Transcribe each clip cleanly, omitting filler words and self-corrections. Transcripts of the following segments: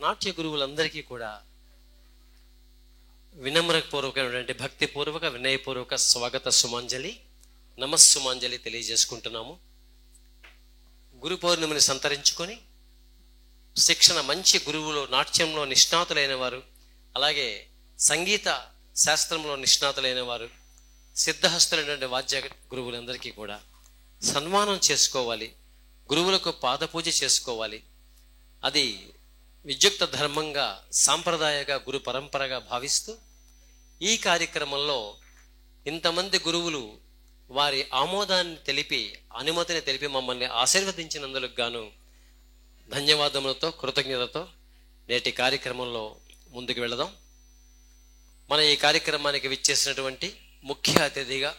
నాట్య గురువులందరికీ కూడా వినమ్రపూర్వకమైనటువంటి భక్తిపూర్వక వినయపూర్వక స్వాగత సుమాంజలి, నమస్సుమాంజలి తెలియజేసుకుంటున్నాము. గురు పౌర్ణమిని సంతరించుకొని శిక్షణ మంచి గురువులు, నాట్యంలో నిష్ణాతులైన వారు, అలాగే సంగీత శాస్త్రంలో నిష్ణాతులైన వారు, సిద్ధహస్తులైనటువంటి వాద్య గురువులందరికీ కూడా సన్మానం చేసుకోవాలి, గురువులకు పాదపూజ చేసుకోవాలి. అది విద్యుక్త ధర్మంగా, సాంప్రదాయగా, గురు పరంపరగా భావిస్తూ ఈ కార్యక్రమంలో ఇంతమంది గురువులు వారి ఆమోదాన్ని తెలిపి, అనుమతిని తెలిపి మమ్మల్ని ఆశీర్వదించినందుకు గాను ధన్యవాదములతో, కృతజ్ఞతతో నేటి కార్యక్రమంలో ముందుకు వెళదాం. మన ఈ కార్యక్రమానికి విచ్చేసినటువంటి ముఖ్య అతిథిగా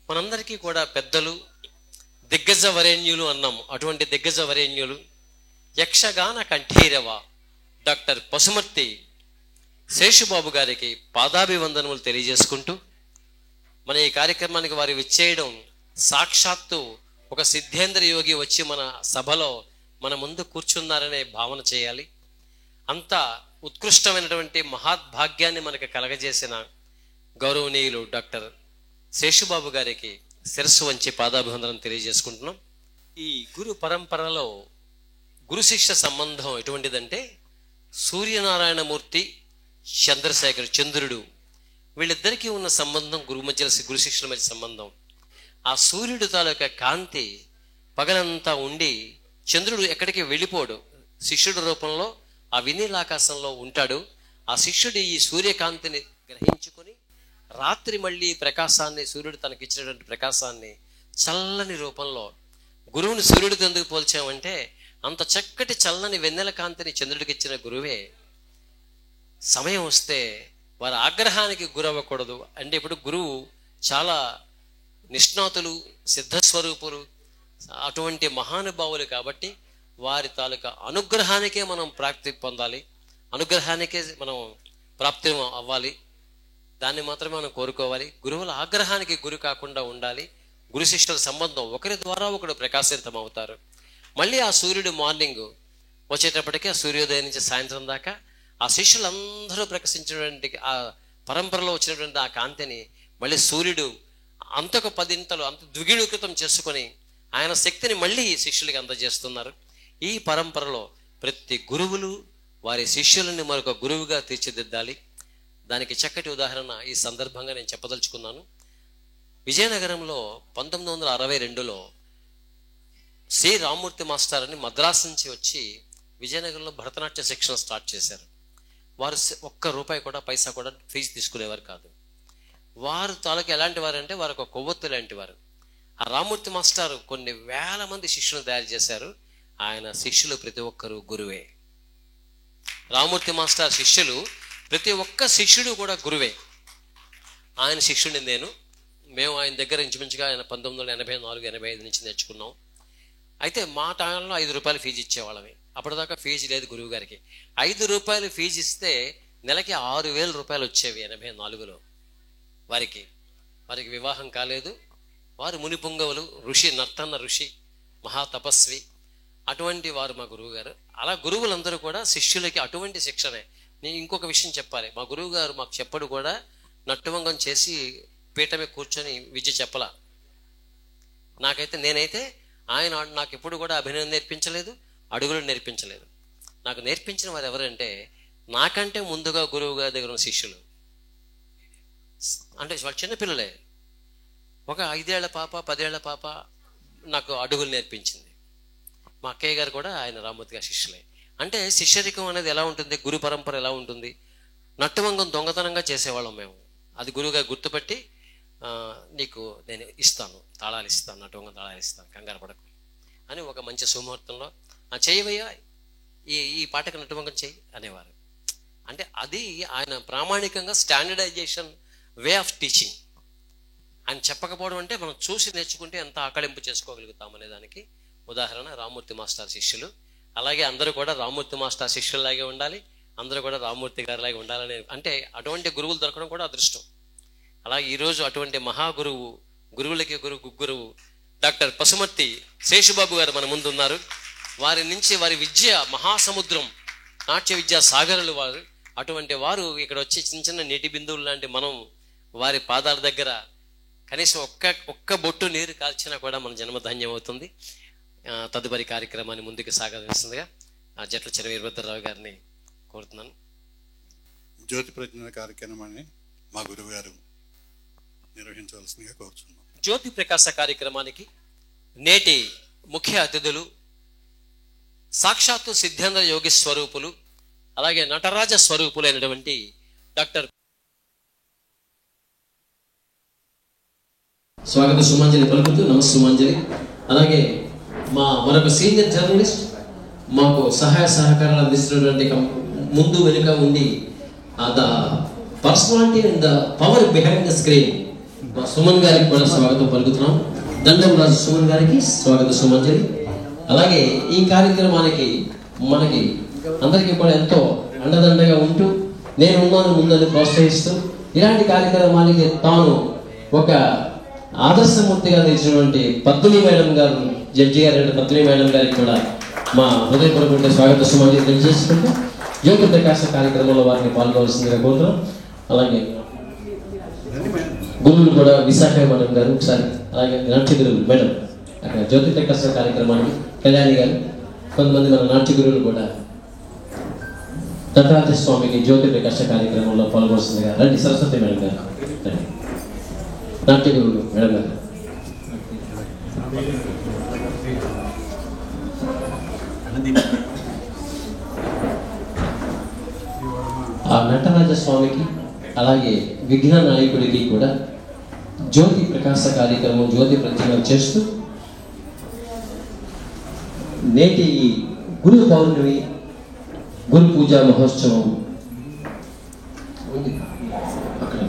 మనందరికీ కూడా పెద్దలు, దిగ్గజ వరేణ్యులు అన్నాము. అటువంటి దిగ్గజ వరేణ్యులు యక్షగాన కంఠీరవ డాక్టర్ పసుమర్తి శేషుబాబు గారికి పాదాభివందనములు తెలియజేసుకుంటూ, మన ఈ కార్యక్రమానికి వారు విచ్చేయడం సాక్షాత్తు ఒక సిద్ధేంద్ర యోగి వచ్చి మన సభలో మన ముందు కూర్చున్నారనే భావన చేయాలి. అంత ఉత్కృష్టమైనటువంటి మహాద్భాగ్యాన్ని మనకు కలగజేసిన గౌరవనీయులు డాక్టర్ శేషుబాబు గారికి శిరస్సు వంచి పాదాభివందనం తెలియజేసుకుంటున్నాం. ఈ గురు పరంపరలో గురు శిష్య సంబంధం ఎటువంటిదంటే, సూర్యనారాయణమూర్తి, చంద్రశేఖర్, చంద్రుడు, వీళ్ళిద్దరికీ ఉన్న సంబంధం గురు శిష్యుల మధ్య సంబంధం. ఆ సూర్యుడు తాలూకా కాంతి పగలంతా ఉండి చంద్రుడు ఎక్కడికి వెళ్ళిపోడు, శిష్యుడి రూపంలో ఆ వినీలాకాశంలో ఉంటాడు. ఆ శిష్యుడు ఈ సూర్యకాంతిని గ్రహించుకొని రాత్రి మళ్ళీ ప్రకాశాన్ని, సూర్యుడు తనకిచ్చినటువంటి ప్రకాశాన్ని చల్లని రూపంలో, గురువుని సూర్యుడితో ఎందుకు పోల్చామంటే అంత చక్కటి చల్లని వెన్నెల కాంతిని చంద్రుడికి ఇచ్చిన గురువే సమయం వస్తే వారి ఆగ్రహానికి గురవ్వకూడదు. అంటే ఇప్పుడు గురువు చాలా నిష్ణాతులు, సిద్ధస్వరూపులు, అటువంటి మహానుభావులు కాబట్టి వారి తాలూకా అనుగ్రహానికే మనం ప్రాప్తి పొందాలి, అనుగ్రహానికే మనం ప్రాప్తి అవ్వాలి. దాన్ని మాత్రమే మనం కోరుకోవాలి. గురువుల ఆగ్రహానికి గురి కాకుండా ఉండాలి. గురు శిష్యుల సంబంధం ఒకరి ద్వారా ఒకడు ప్రకాశితం అవుతారు. మళ్ళీ ఆ సూర్యుడు మార్నింగ్ వచ్చేటప్పటికీ, ఆ సూర్యోదయం నుంచి సాయంత్రం దాకా ఆ శిష్యులందరూ ప్రకాశించినటువంటి ఆ పరంపరలో వచ్చినటువంటి ఆ కాంతిని మళ్ళీ సూర్యుడు అంతకు 10 ఇంతలు అంత ద్విగుణీకృతం చేసుకొని ఆయన శక్తిని మళ్ళీ శిష్యులకి అందజేస్తున్నారు. ఈ పరంపరలో ప్రతి గురువులు వారి శిష్యులని మరొక గురువుగా తీర్చిదిద్దాలి. దానికి చక్కటి ఉదాహరణ ఈ సందర్భంగా నేను చెప్పదలుచుకున్నాను. విజయనగరంలో 1962లో సి రామ్మూర్తి మాస్టర్ అని మద్రాసు నుంచి వచ్చి విజయనగరంలో భరతనాట్య శిక్షణ స్టార్ట్ చేశారు. వారు ₹1 కూడా, పైసా కూడా ఫీజు తీసుకునేవారు కాదు. వారు తాలూకు ఎలాంటి వారు అంటే వారు ఒక కొవ్వొత్తు లాంటి వారు. ఆ రామ్మూర్తి మాస్టర్ కొన్ని వేల మంది శిష్యులను తయారు చేశారు. ఆయన శిష్యులు ప్రతి ఒక్కరు గురువే. రామ్మూర్తి మాస్టర్ శిష్యులు ప్రతి ఒక్క శిష్యుడు కూడా గురువే. ఆయన శిష్యుడిని మేము ఆయన దగ్గర ఇంచుమించుగా ఆయన 1984-85 నుంచి నేర్చుకున్నాం. అయితే మా టైంలో ₹5 ఫీజు ఇచ్చేవాళ్ళమే. అప్పటిదాకా ఫీజు లేదు గురువు గారికి. ₹5 ఫీజు ఇస్తే నెలకి ₹6,000 వచ్చేవి 84లో. వారికి వివాహం కాలేదు. వారు మునిపుంగవులు, ఋషి, నర్తన్న ఋషి, మహాతపస్వి, అటువంటి వారు మా గురువు గారు. అలా గురువులందరూ కూడా శిష్యులకి అటువంటి శిక్షణే. నేను ఇంకొక విషయం చెప్పాలి. మా గురువు గారు మాకు చెప్పడు కూడా నట్టువంగం చేసి పీఠమే కూర్చొని విద్య చెప్పలా. నేనైతే ఆయన నాకు ఎప్పుడు కూడా అభినయం నేర్పించలేదు, అడుగులు నేర్పించలేదు. నాకు నేర్పించిన వారు ఎవరంటే నాకంటే ముందుగా గురువు గారి దగ్గర ఉన్న శిష్యులు. అంటే వాళ్ళు చిన్నపిల్లలే. ఒక 5 ఏళ్ల పాప, 10 ఏళ్ల పాప నాకు అడుగులు నేర్పించింది. మా అక్కయ్య గారు కూడా ఆయన రామ్మూర్తి గారి శిష్యులే. అంటే శిష్యరికం అనేది ఎలా ఉంటుంది, గురు పరంపర ఎలా ఉంటుంది. నట్టువంగం దొంగతనంగా చేసేవాళ్ళం మేము. అది గురువుగారు గుర్తుపట్టి, నీకు నేను ఇస్తాను, తాళాలు ఇస్తాను, నట్టువంగం తాళాలు ఇస్తాను, కంగారు పడకు అని ఒక మంచి సుముహూర్తంలో చేయవయ్యా, ఈ పాటకు నట్టువంగం చెయ్యి అనేవారు. అంటే అది ఆయన ప్రామాణికంగా స్టాండర్డైజేషన్ వే ఆఫ్ టీచింగ్. ఆయన చెప్పకపోవడం అంటే మనం చూసి నేర్చుకుంటే ఎంత ఆకళింపు చేసుకోగలుగుతాం అనే దానికి ఉదాహరణ రామ్మూర్తి మాస్టర్ శిష్యులు. అలాగే అందరూ కూడా రామ్మూర్తి మాస్టర్ శిష్యుల్లాగే ఉండాలి, అందరూ కూడా రామ్మూర్తి గారిలాగే ఉండాలని, అంటే అటువంటి గురువులు దొరకడం కూడా అదృష్టం. అలాగే ఈరోజు అటువంటి మహాగురువు, గురువులకి గురువు డాక్టర్ పసుమర్తి శేషుబాబు గారు మన ముందు ఉన్నారు. వారి నుంచి వారి విద్య మహాసముద్రం, నాట్య విద్యా సాగరులు వారు. అటువంటి వారు ఇక్కడ వచ్చి చిన్న చిన్న నీటి బిందువులు లాంటి మనం వారి పాదాల దగ్గర కనీసం ఒక్క బొట్టు నీరు కాల్చినా కూడా మన జన్మ ధన్యం అవుతుంది. తదుపరి కార్యక్రమాన్ని ముందుకు సాగవలసిందిగా జట్ల చెర వీరభద్రరావు గారిని కోరుతున్నాను. జ్యోతి ప్రజ్ఞ కార్యక్రమాన్ని మా గురువు గారు నిర్వహించవలసిందిగా కోరుతున్నాం. జ్యోతి ప్రకాశ కార్యక్రమానికి నేటి ముఖ్య అతిథులు సాక్షాత్తు సిద్ధేంద్ర యోగి స్వరూపులు, అలాగే నటరాజ స్వరూపులైనటువంటి డాక్టర్ స్వాగత సుమాంజలి పలుకుతూ నమస్సుమాంజలి. అలాగే మా మరొక సీనియర్ జర్నలిస్ట్, మాకు సహాయ సహకారాలు అందిస్తున్నటువంటి ముందు వెనుక ఉండి the personality and the power behind the screen మా సుమన్ గారికి కూడా స్వాగతం పలుకుతున్నాం. దండం రాజు సుమన్ గారికి స్వాగత సుమాంజలి. అలాగే ఈ కార్యక్రమానికి మనకి అందరికీ కూడా ఎంతో అండదండగా ఉంటూ నేను ఉన్నాను ముందని ప్రోత్సహిస్తూ ఇలాంటి కార్యక్రమానికి తాను ఒక ఆదర్శమూర్తిగా నిలిచినటువంటి పద్మిని మేడం గారు, జడ్జి గారు పద్మిని మేడం గారికి కూడా మా హృదయపూర్వక స్వాగత సుమాంజలి తెలియజేసుకుంటూ జ్యోతి ప్రకాశ కార్యక్రమంలో వారిని పాల్గొవలసిందిగా కోరుతున్నాం. అలాగే గురువులు కూడా విశాఖ మేడం గారు ఒకసారి, అలాగే నాట్య గురువులు మేడం అక్కడ జ్యోతి ప్రకాశ కార్యక్రమానికి కళ్యాణి గారు, కొంతమంది మన నాట్య గురువులు కూడా దత్తాత్రేయ స్వామికి జ్యోతి ప్రకాశ కార్యక్రమంలో పాల్గొవలసిందిగా రండి. సరస్వతి మేడం గారు, నాట్య గురువులు మేడం గారు. ఆ నటరాజ స్వామికి అలాగే విఘ్న నాయకుడికి కూడా జ్యోతి ప్రకాశ కార్యక్రమం జ్యోతి ప్రజ్ఞ చేస్తూ నేటి గురు పౌర్ణమి గురు పూజా మహోత్సవం అక్కడ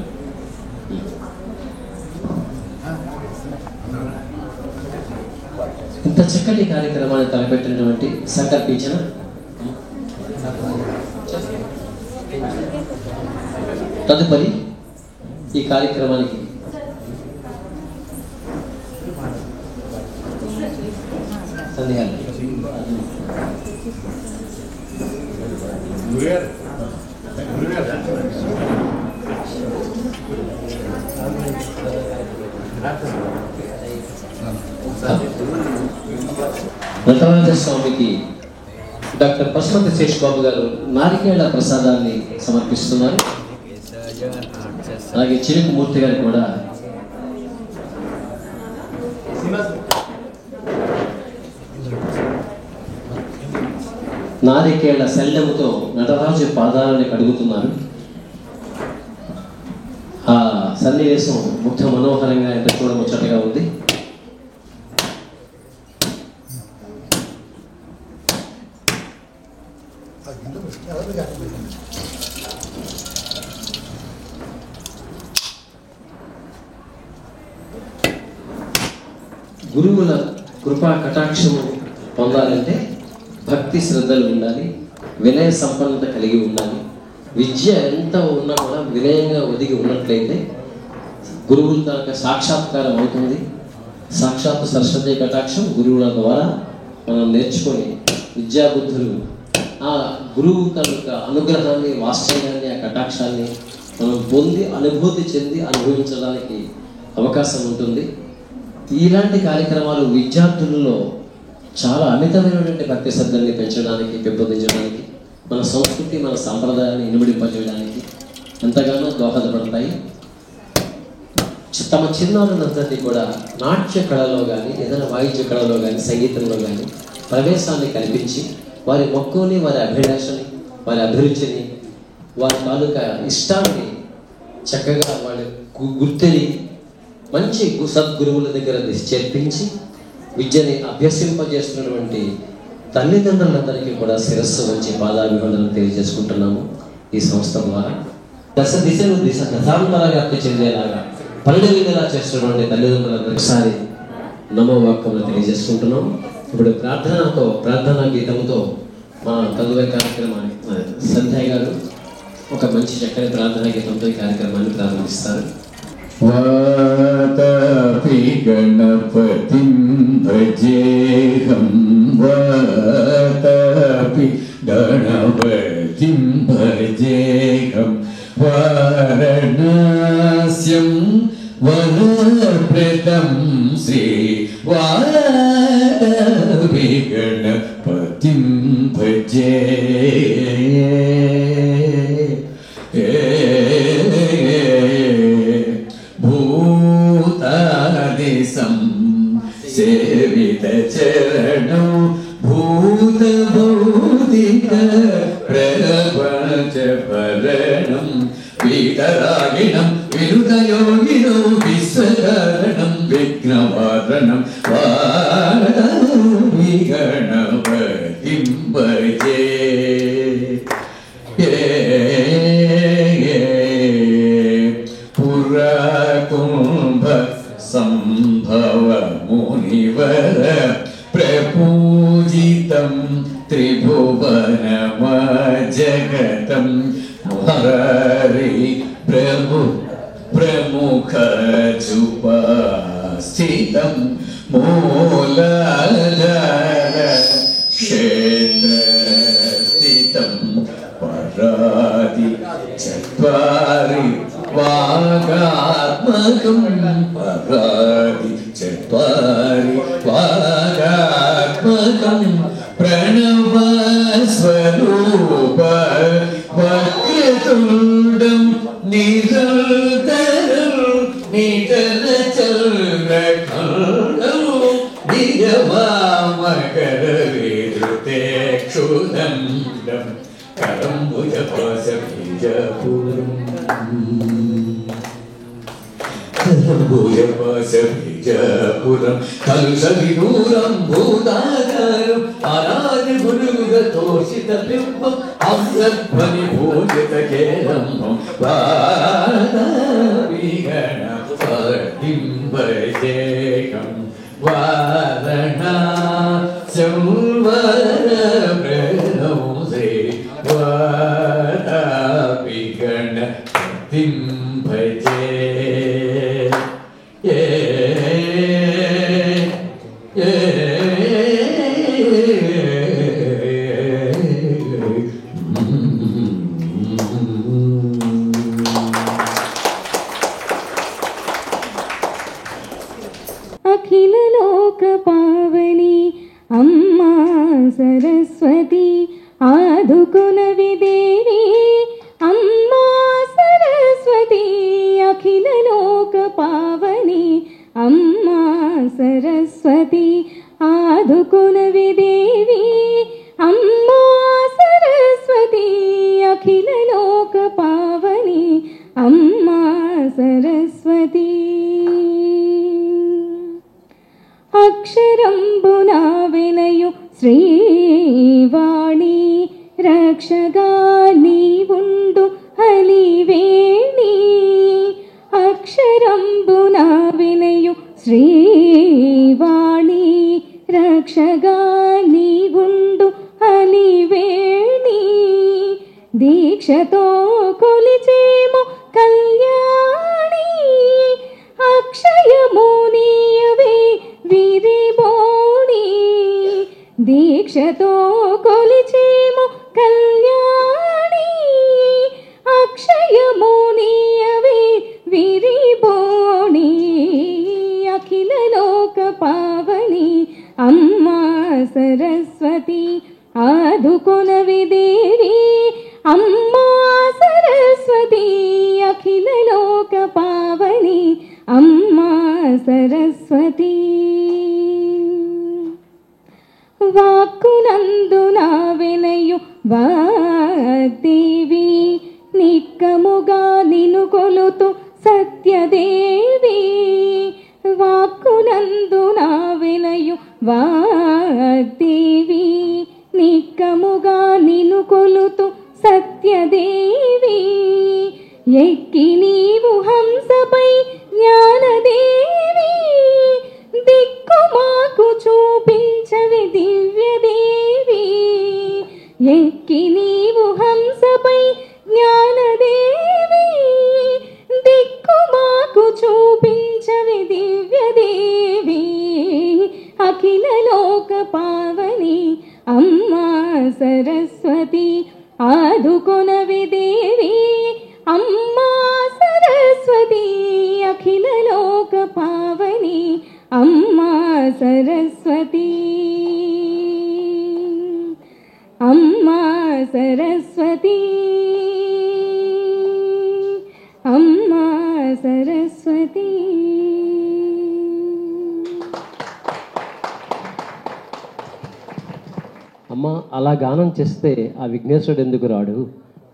ఇంత చక్కటి కార్యక్రమాన్ని తలపెట్టినటువంటి సంకల్పించిన తదుపరి ఈ కార్యక్రమానికి సందేహాలు నటరాజ స్వామికి డాక్టర్ పశుపతి శేష్ బాబు గారు నారికేళ ప్రసాదాన్ని సమర్పిస్తున్నారు. అలాగే చిరుకు మూర్తి గారికి కూడా నారికేళ శల్యముతో నటరాజు పాదాలని కడుగుతున్నారు. ఆ సన్నివేశం ముఖ్య మనోహరంగా ఎంత చూడముచ్చటగా ఉంది. గురువుల కృపా కటాక్షము పొందాలంటే భక్తి శ్రద్ధలు ఉండాలి, వినయ సంపన్నత కలిగి ఉండాలి. విద్య ఎంత ఉన్నా కూడా వినయంగా ఒదిగి ఉన్నట్లయితే గురువుల తనక సాక్షాత్కారం అవుతుంది. సాక్షాత్ సరస్వతి కటాక్షం గురువుల ద్వారా మనం నేర్చుకొని విద్యాబుద్ధులు ఆ గురువు తనక అనుగ్రహాన్ని, వాత్సల్యాన్ని, ఆ కటాక్షాన్ని మనం పొంది అనుభూతి చెంది అనుభవించడానికి అవకాశం ఉంటుంది. ఇలాంటి కార్యక్రమాలు విద్యార్థులలో చాలా అమితమైనటువంటి భక్తి శ్రద్ధల్ని పెంచడానికి, పెంపొందించడానికి, మన సంస్కృతి, మన సాంప్రదాయాన్ని ఇనుమడింపజేయడానికి ఎంతగానో దోహదపడతాయి. తమ చిన్నారులందరినీ కూడా నాట్య కళలో కానీ, ఏదైనా వాయిద్య కళలో కానీ, సంగీతంలో కానీ ప్రవేశాన్ని కల్పించి వారి మక్కువని, వారి అభిలాషని, వారి అభిరుచిని, వారి తాలూకా ఇష్టాన్ని చక్కగా వాళ్ళ గుర్తిని మంచి సద్గురువుల దగ్గర చేర్పించి విద్యని అభ్యసింపజేస్తున్నటువంటి తల్లిదండ్రులందరికీ కూడా శిరస్సు వచ్చి పాదాభివందనలు తెలియజేసుకుంటున్నాము. ఈ సంస్థ ద్వారా దశ దిశలు దశాంతరాగా వ్యాప్తి చెందేలాగా పల్లెలా చేస్తున్నటువంటి తల్లిదండ్రులందరికీ ఒకసారి నమోవాక్యములు తెలియజేసుకుంటున్నాం. ఇప్పుడు ప్రార్థనా గీతంతో మా తదుపరి కార్యక్రమాన్ని సంధ్య గారు ఒక మంచి చక్కని ప్రార్థనా గీతంతో ఈ కార్యక్రమాన్ని ప్రారంభిస్తారు. వాతాపి గణపతిం భజేహం गणपतिं भजेऽहं वाराणस्यं वरप्रदं श्रीवाराणसी गणपतिं भजे भूतादिसं सेवितचरणौ भूतभौतिक प्रपञ्चभरणं वीतरागिणं विरुधयोगिनो विश्वकारणं विघ्नवारणं वाराणसी गणपतिं भजे पुराकुम्भ सम्भव मुनिवर प्रपूजितं त्रिभुवनमजगतं हरि प्रमुखजुपास्थितं मूलाधार क्षेत्रस्थितं परादि चत्वारि वागात्मकं परादि चत्वारि वागात्मकं प्रणवस्वरूप वक्रतुण्डं निरन्तरं निटलचन्द्रखण्डं निजवामकरविधृते क्षुदण्डं करम्बुजपाशबीजपुरम् भुजपाशबीजपुरं कलुषविदूरं भूताकारम् अनादिगुरुगतोषितबिम्बम् अमृतध्वनिभूषितकेरं वाराणसी गणपतिं भजेऽहं वाराणस्यं वरप्रदं श्रीवाराणसी गणपतिं भजे अखिल लोक पावनी अम्मा सरस्वती आदुकुलवि देवी अम्मा सरस्वती अखिल लोक पावनी अम्मा सरस्वती आदुकुलवि देवी अम्मा सरस्वती अखिल लोक पावनी अम्मा सरस्वती अक्षरंबुना विनयु श्रीवाणी रक्षगा नीवुंडु हलिवेणी अक्षरंबुना विनयु श्रीवाणी रक्षगा नीवुंडु हलिवेणी दीक्षतो कोलिचेमु कल्याणी अक्षयमुनियवे विरिबोणी दीक्षतो कोलिचेमु कल्याणी अक्षयमुनियवे विरिबोणी अखिल लोक पावनी अम्मा सरस्वती आदुकुलवि देवी अम्मा सरस्वती अखिल लोक पावनी अम्मा सरस्वती वाक्कुनंदुना विनयु वाग्देवी निक्कमुगा निनु कोलुतु सत्यदेवी वाक्कुनंदुना विनयु वाग्देवी निक्कमुगा निनु कोलुतु सत्यदेवी ఎక్కి నీవు హంసపై జ్ఞానదేవి దిక్కు మాకు చూపించవి దివ్యదేవి ఎక్కి నీవు హంసపై జ్ఞానదేవి దిక్కు మాకు చూపించవి దివ్యదేవి అఖిల లోక పావని అమ్మా సరస్వతి సరస్వతి అమ్మా సరస్వతి. అమ్మ అలా గానం చేస్తే ఆ విఘ్నేశ్వరుడు ఎందుకు రాడు,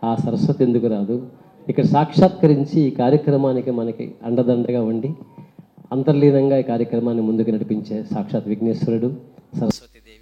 ఆ సరస్వతి ఎందుకు రాదు? ఇక్కడ సాక్షాత్కరించి ఈ కార్యక్రమానికి మనకి అండదండగా ఉండి అంతర్లీనంగా ఈ కార్యక్రమాన్ని ముందుకు నడిపించే సాక్షాత్ విఘ్నేశ్వరుడు సరస్వతీదేవి.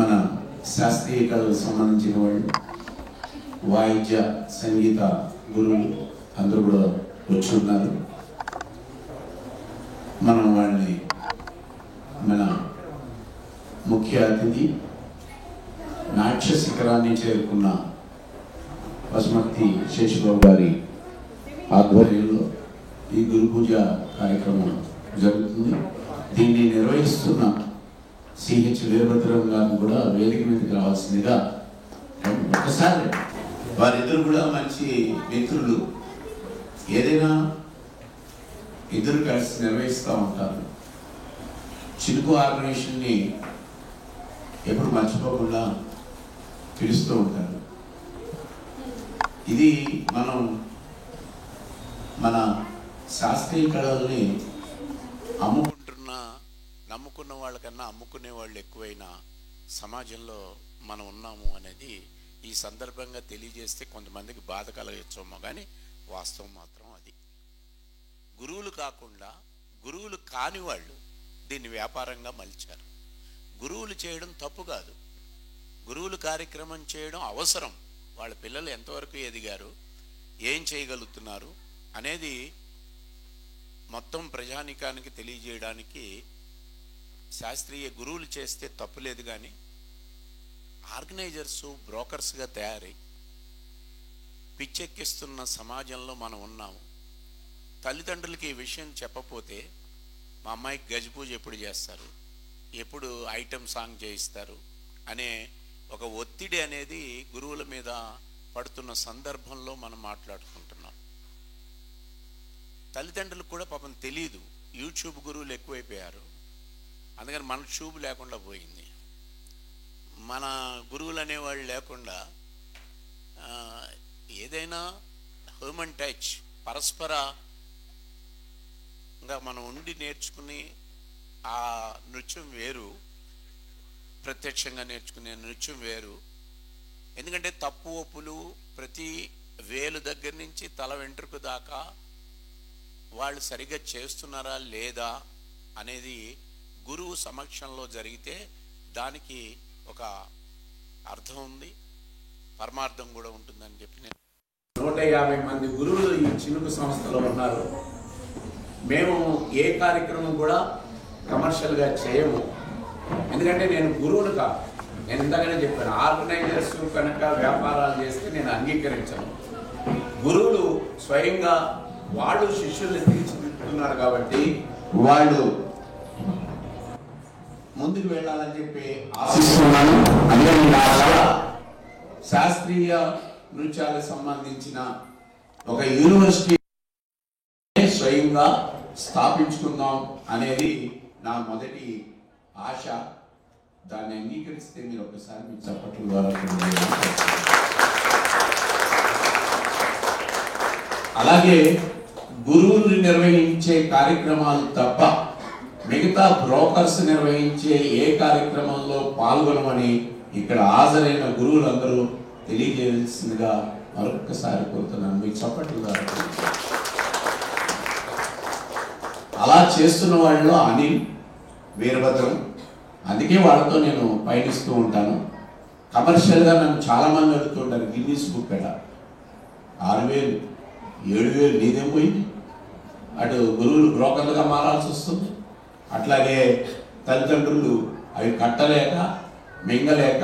మన శాస్త్రీయ కళలకు సంబంధించిన వాళ్ళు, వాయిద్య సంగీత గురువులు అందరూ కూడా వచ్చి ఉన్నారు. మనం వాళ్ళని మన ముఖ్య అతిథి నాట్య శిఖరాన్ని చేరుకున్న పశుమర్తి శేషబాబు గారి ఆధ్వర్యంలో ఈ గురు పూజ కార్యక్రమం జరుగుతుంది. దీన్ని నిర్వహిస్తున్న సిహెచ్ వీరభద్రం గారు కూడా వేదిక మీదకి రావాల్సిందిగా ఒకసారి. వారిద్దరు కూడా మంచి మిత్రులు, ఏదైనా ఇద్దరు కలిసి నిర్వహిస్తూ ఉంటారు. చిలుకు ఆర్గనైజేషన్ని ఎప్పుడు మర్చిపోకుండా పిలుస్తూ ఉంటారు. ఇది మనం మన శాస్త్రీయ కళల్ని నమ్ముకున్న వాళ్ళకన్నా అమ్ముకునే వాళ్ళు ఎక్కువైన సమాజంలో మనం ఉన్నాము అనేది ఈ సందర్భంగా తెలియజేస్తే కొంతమందికి బాధ కలగచ్చేమో, కానీ వాస్తవం మాత్రం అది. గురువులు కాకుండా గురువులు కాని వాళ్ళు దీన్ని వ్యాపారంగా మలిచారు. గురువులు చేయడం తప్పు కాదు, గురువులు కార్యక్రమం చేయడం అవసరం. వాళ్ళ పిల్లలు ఎంతవరకు ఎదిగారు, ఏం చేయగలుగుతున్నారు అనేది మొత్తం ప్రజానికానికి తెలియజేయడానికి శాస్త్రీయ గురువులు చేస్తే తప్పులేదు. కానీ ఆర్గనైజర్సు బ్రోకర్స్గా తయారై పిచ్చెక్కిస్తున్న సమాజంలో మనం ఉన్నాము. తల్లిదండ్రులకి ఈ విషయం చెప్పపోతే మా అమ్మాయికి గజపూజ ఎప్పుడు చేస్తారు, ఎప్పుడు ఐటమ్ సాంగ్ చేయిస్తారు అనే ఒక ఒత్తిడి అనేది గురువుల మీద పడుతున్న సందర్భంలో మనం మాట్లాడుకుంటున్నాం. తల్లిదండ్రులకు కూడా పాపం తెలియదు, యూట్యూబ్ గురువులు ఎక్కువైపోయారు, అందుకని మన ట్యూబ్ లేకుండా పోయింది. మన గురువులు అనేవాళ్ళు లేకుండా ఏదైనా హ్యూమన్ టచ్ పరస్పరంగా మనం ఉండి నేర్చుకుని ఆ నృత్యం వేరు, ప్రత్యక్షంగా నేర్చుకునే నృత్యం వేరు. ఎందుకంటే తప్పు ఒప్పులు ప్రతి వేలు దగ్గర నుంచి తల వెంట్రుక దాకా వాళ్ళు సరిగ్గా చేస్తున్నారా లేదా అనేది గురువు సమక్షంలో జరిగితే దానికి ఒక అర్థం ఉంది, పరమార్థం కూడా ఉంటుందని చెప్పి నేను 150 మంది గురువులు ఈ చినుకు సంస్థలో ఉన్నారు. మేము ఏ కార్యక్రమం కూడా కమర్షియల్గా చేయము, ఎందుకంటే నేను గురువును కాదు. నేను ఇందాకనే చెప్పాను, ఆర్గనైజర్స్ కనుక వ్యాపారాలు చేస్తే నేను అంగీకరించను. గురువులు స్వయంగా వాళ్ళు శిష్యుల్ని తీర్చిదిద్దుతున్నారు కాబట్టి వాళ్ళు ముందుకు వెళ్ళాలని చెప్పి ఆశిస్తున్నాను. అందుకని నా కళ శాస్త్రీయ నృత్యాలకు సంబంధించిన ఒక యూనివర్సిటీ స్వయంగా స్థాపించుకుందాం అనేది నా మొదటి ఆశ. దాన్ని అంగీకరిస్తే మీరు ఒకసారి మీ చప్పట్ల ద్వారా అలాగే గురువులు నిర్వహించే కార్యక్రమాలు తప్ప మిగతా బ్రోకర్స్ నిర్వహించే ఏ కార్యక్రమంలో పాల్గొనమని ఇక్కడ హాజరైన గురువులందరూ తెలియజేయాల్సిందిగా మరొకసారి కోరుతున్నాను. మీ చప్పట్ల ద్వారా అలా చేస్తున్న వాళ్ళలో అనిల్ వీరభద్రం. అందుకే వాళ్ళతో నేను పయనిస్తూ ఉంటాను. కమర్షియల్గా నన్ను చాలామంది అడుగుతుంటారు, గిన్నీస్ బుక్ ఎట 6,000 7,000 నీదేం పోయింది? అటు గురువులు బ్రోకర్లుగా మారాల్సి వస్తుంది, అట్లాగే తల్లిదండ్రులు అవి కట్టలేక మింగలేక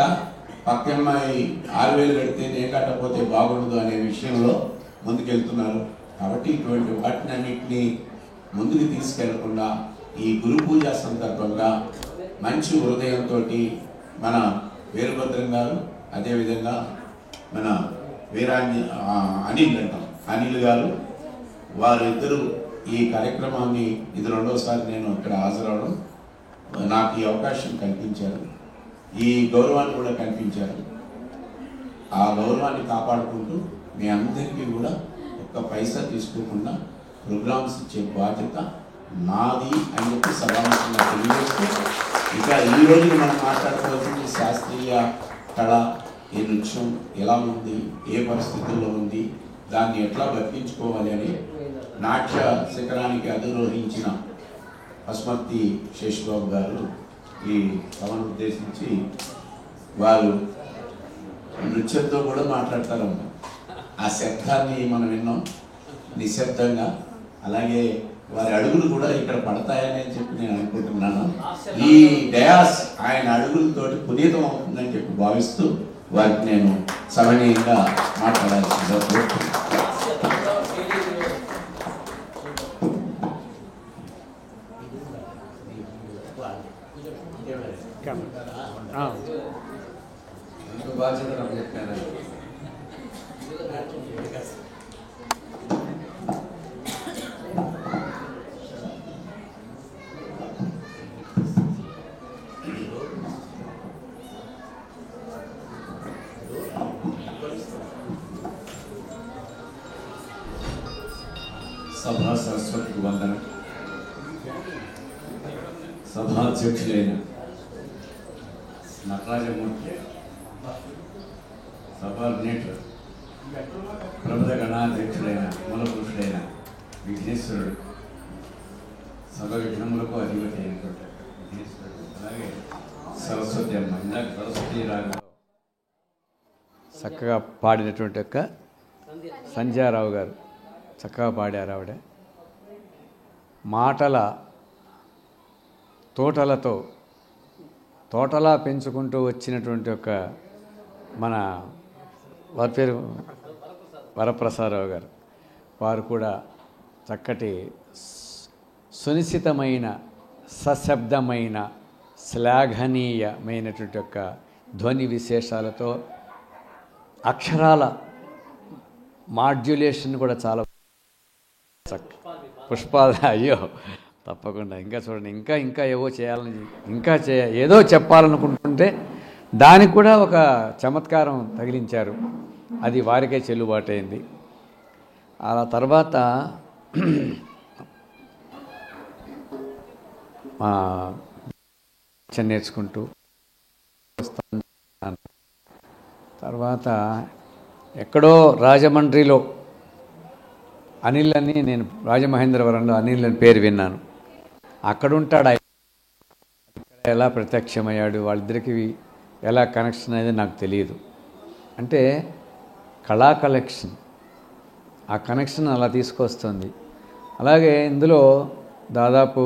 పక్కమ్మాయి 6,000 కడితే నేను కట్టకపోతే బాగుండదు అనే విషయంలో ముందుకెళ్తున్నారు. కాబట్టి ఇటువంటి వాటిని అన్నింటినీ ముందుకు తీసుకెళ్లకుండా ఈ గురు పూజ సందర్భంగా మంచి హృదయంతో మన వీరభద్రం గారు, అదేవిధంగా మన అనిల్ గారు, వారిద్దరూ ఈ కార్యక్రమాన్ని ఇది రెండోసారి నేను ఇక్కడ హాజరవడం, నాకు ఈ అవకాశం కల్పించారు, ఈ గౌరవాన్ని కూడా కల్పించారు. ఆ గౌరవాన్ని కాపాడుకుంటూ మీ అందరికీ కూడా ఒక్క పైసా తీసుకోకుండా ప్రోగ్రామ్స్ ఇచ్చే బాధ్యత నాది అని చెప్పి సభాముఖంగా తెలియజేస్తూ, ఇక ఈ రోజు మనం మాట్లాడుకోవాల్సింది శాస్త్రీయ కళ, ఈ నృత్యం ఎలా ఉంది, ఏ పరిస్థితుల్లో ఉంది, దాన్ని ఎట్లా బతికించుకోవాలి అని నాట్య శిఖరానికి అధిరోహించిన పసుమర్తి శేషబాబు గారు ఈ సభను ఉద్దేశించి వారు నృత్యంతో కూడా మాట్లాడతారు. ఆ శబ్దాన్ని మనం విన్నాం నిశ్శబ్దంగా. అలాగే వారి అడుగులు కూడా ఇక్కడ పడతాయని చెప్పి నేను అనుకుంటున్నాను. ఈ డయాస్ ఆయన అడుగులతోటి పునీతం అవుతుందని చెప్పి భావిస్తూ వారికి నేను సమనీయంగా మాట్లాడాల్సిందిగా కోరుతున్నాను. బాధ్యత చెప్పారు. సభా సరస్వతికి వందనం. సభాధ్యక్షులైన నటరాజమూర్తి, సబార్డినేటర్ ప్రబుధ గణాధ్యక్షుడైన మూలపురుషుడైన విఘ్నేశ్వరుడు, సభ విఘ్నములకు అధిపతి అయినటువంటి విఘ్నేశ్వరుడు, అలాగే సరస్వతి అమ్మ, ఇందాక సరస్వతి రాగంలో చక్కగా పాడినటువంటి యొక్క సంధ్యారావు గారు చక్కగా పాడారు. ఆవిడ మాటల తోటలా పెంచుకుంటూ వచ్చినటువంటి ఒక మన వారి పేరు వరప్రసాదరావు గారు, వారు కూడా చక్కటి సునిశ్చితమైన సశబ్దమైన శ్లాఘనీయమైనటువంటి యొక్క ధ్వని విశేషాలతో అక్షరాల మాడ్యులేషన్ కూడా చాలా పుష్పాలు. అయ్యో తప్పకుండా ఇంకా చూడండి, ఇంకా ఏవో చేయాలని, ఏదో చెప్పాలనుకుంటుంటే దానికి కూడా ఒక చమత్కారం తగిలించారు. అది వారికే చెల్లుబాటు అయింది. ఆ తర్వాత నేర్చుకుంటూ తర్వాత ఎక్కడో రాజమండ్రిలో అనిల్ అని, నేను రాజమహేంద్రవరంలో అనిల్ అని పేరు విన్నాను. అక్కడుంటాడు. ఇక్కడ ఎలా ప్రత్యక్షమయ్యాడు, వాళ్ళిద్దరికి ఎలా కనెక్షన్ అనేది నాకు తెలియదు. అంటే కళా కలెక్షన్, ఆ కనెక్షన్ అలా తీసుకొస్తుంది. అలాగే ఇందులో దాదాపు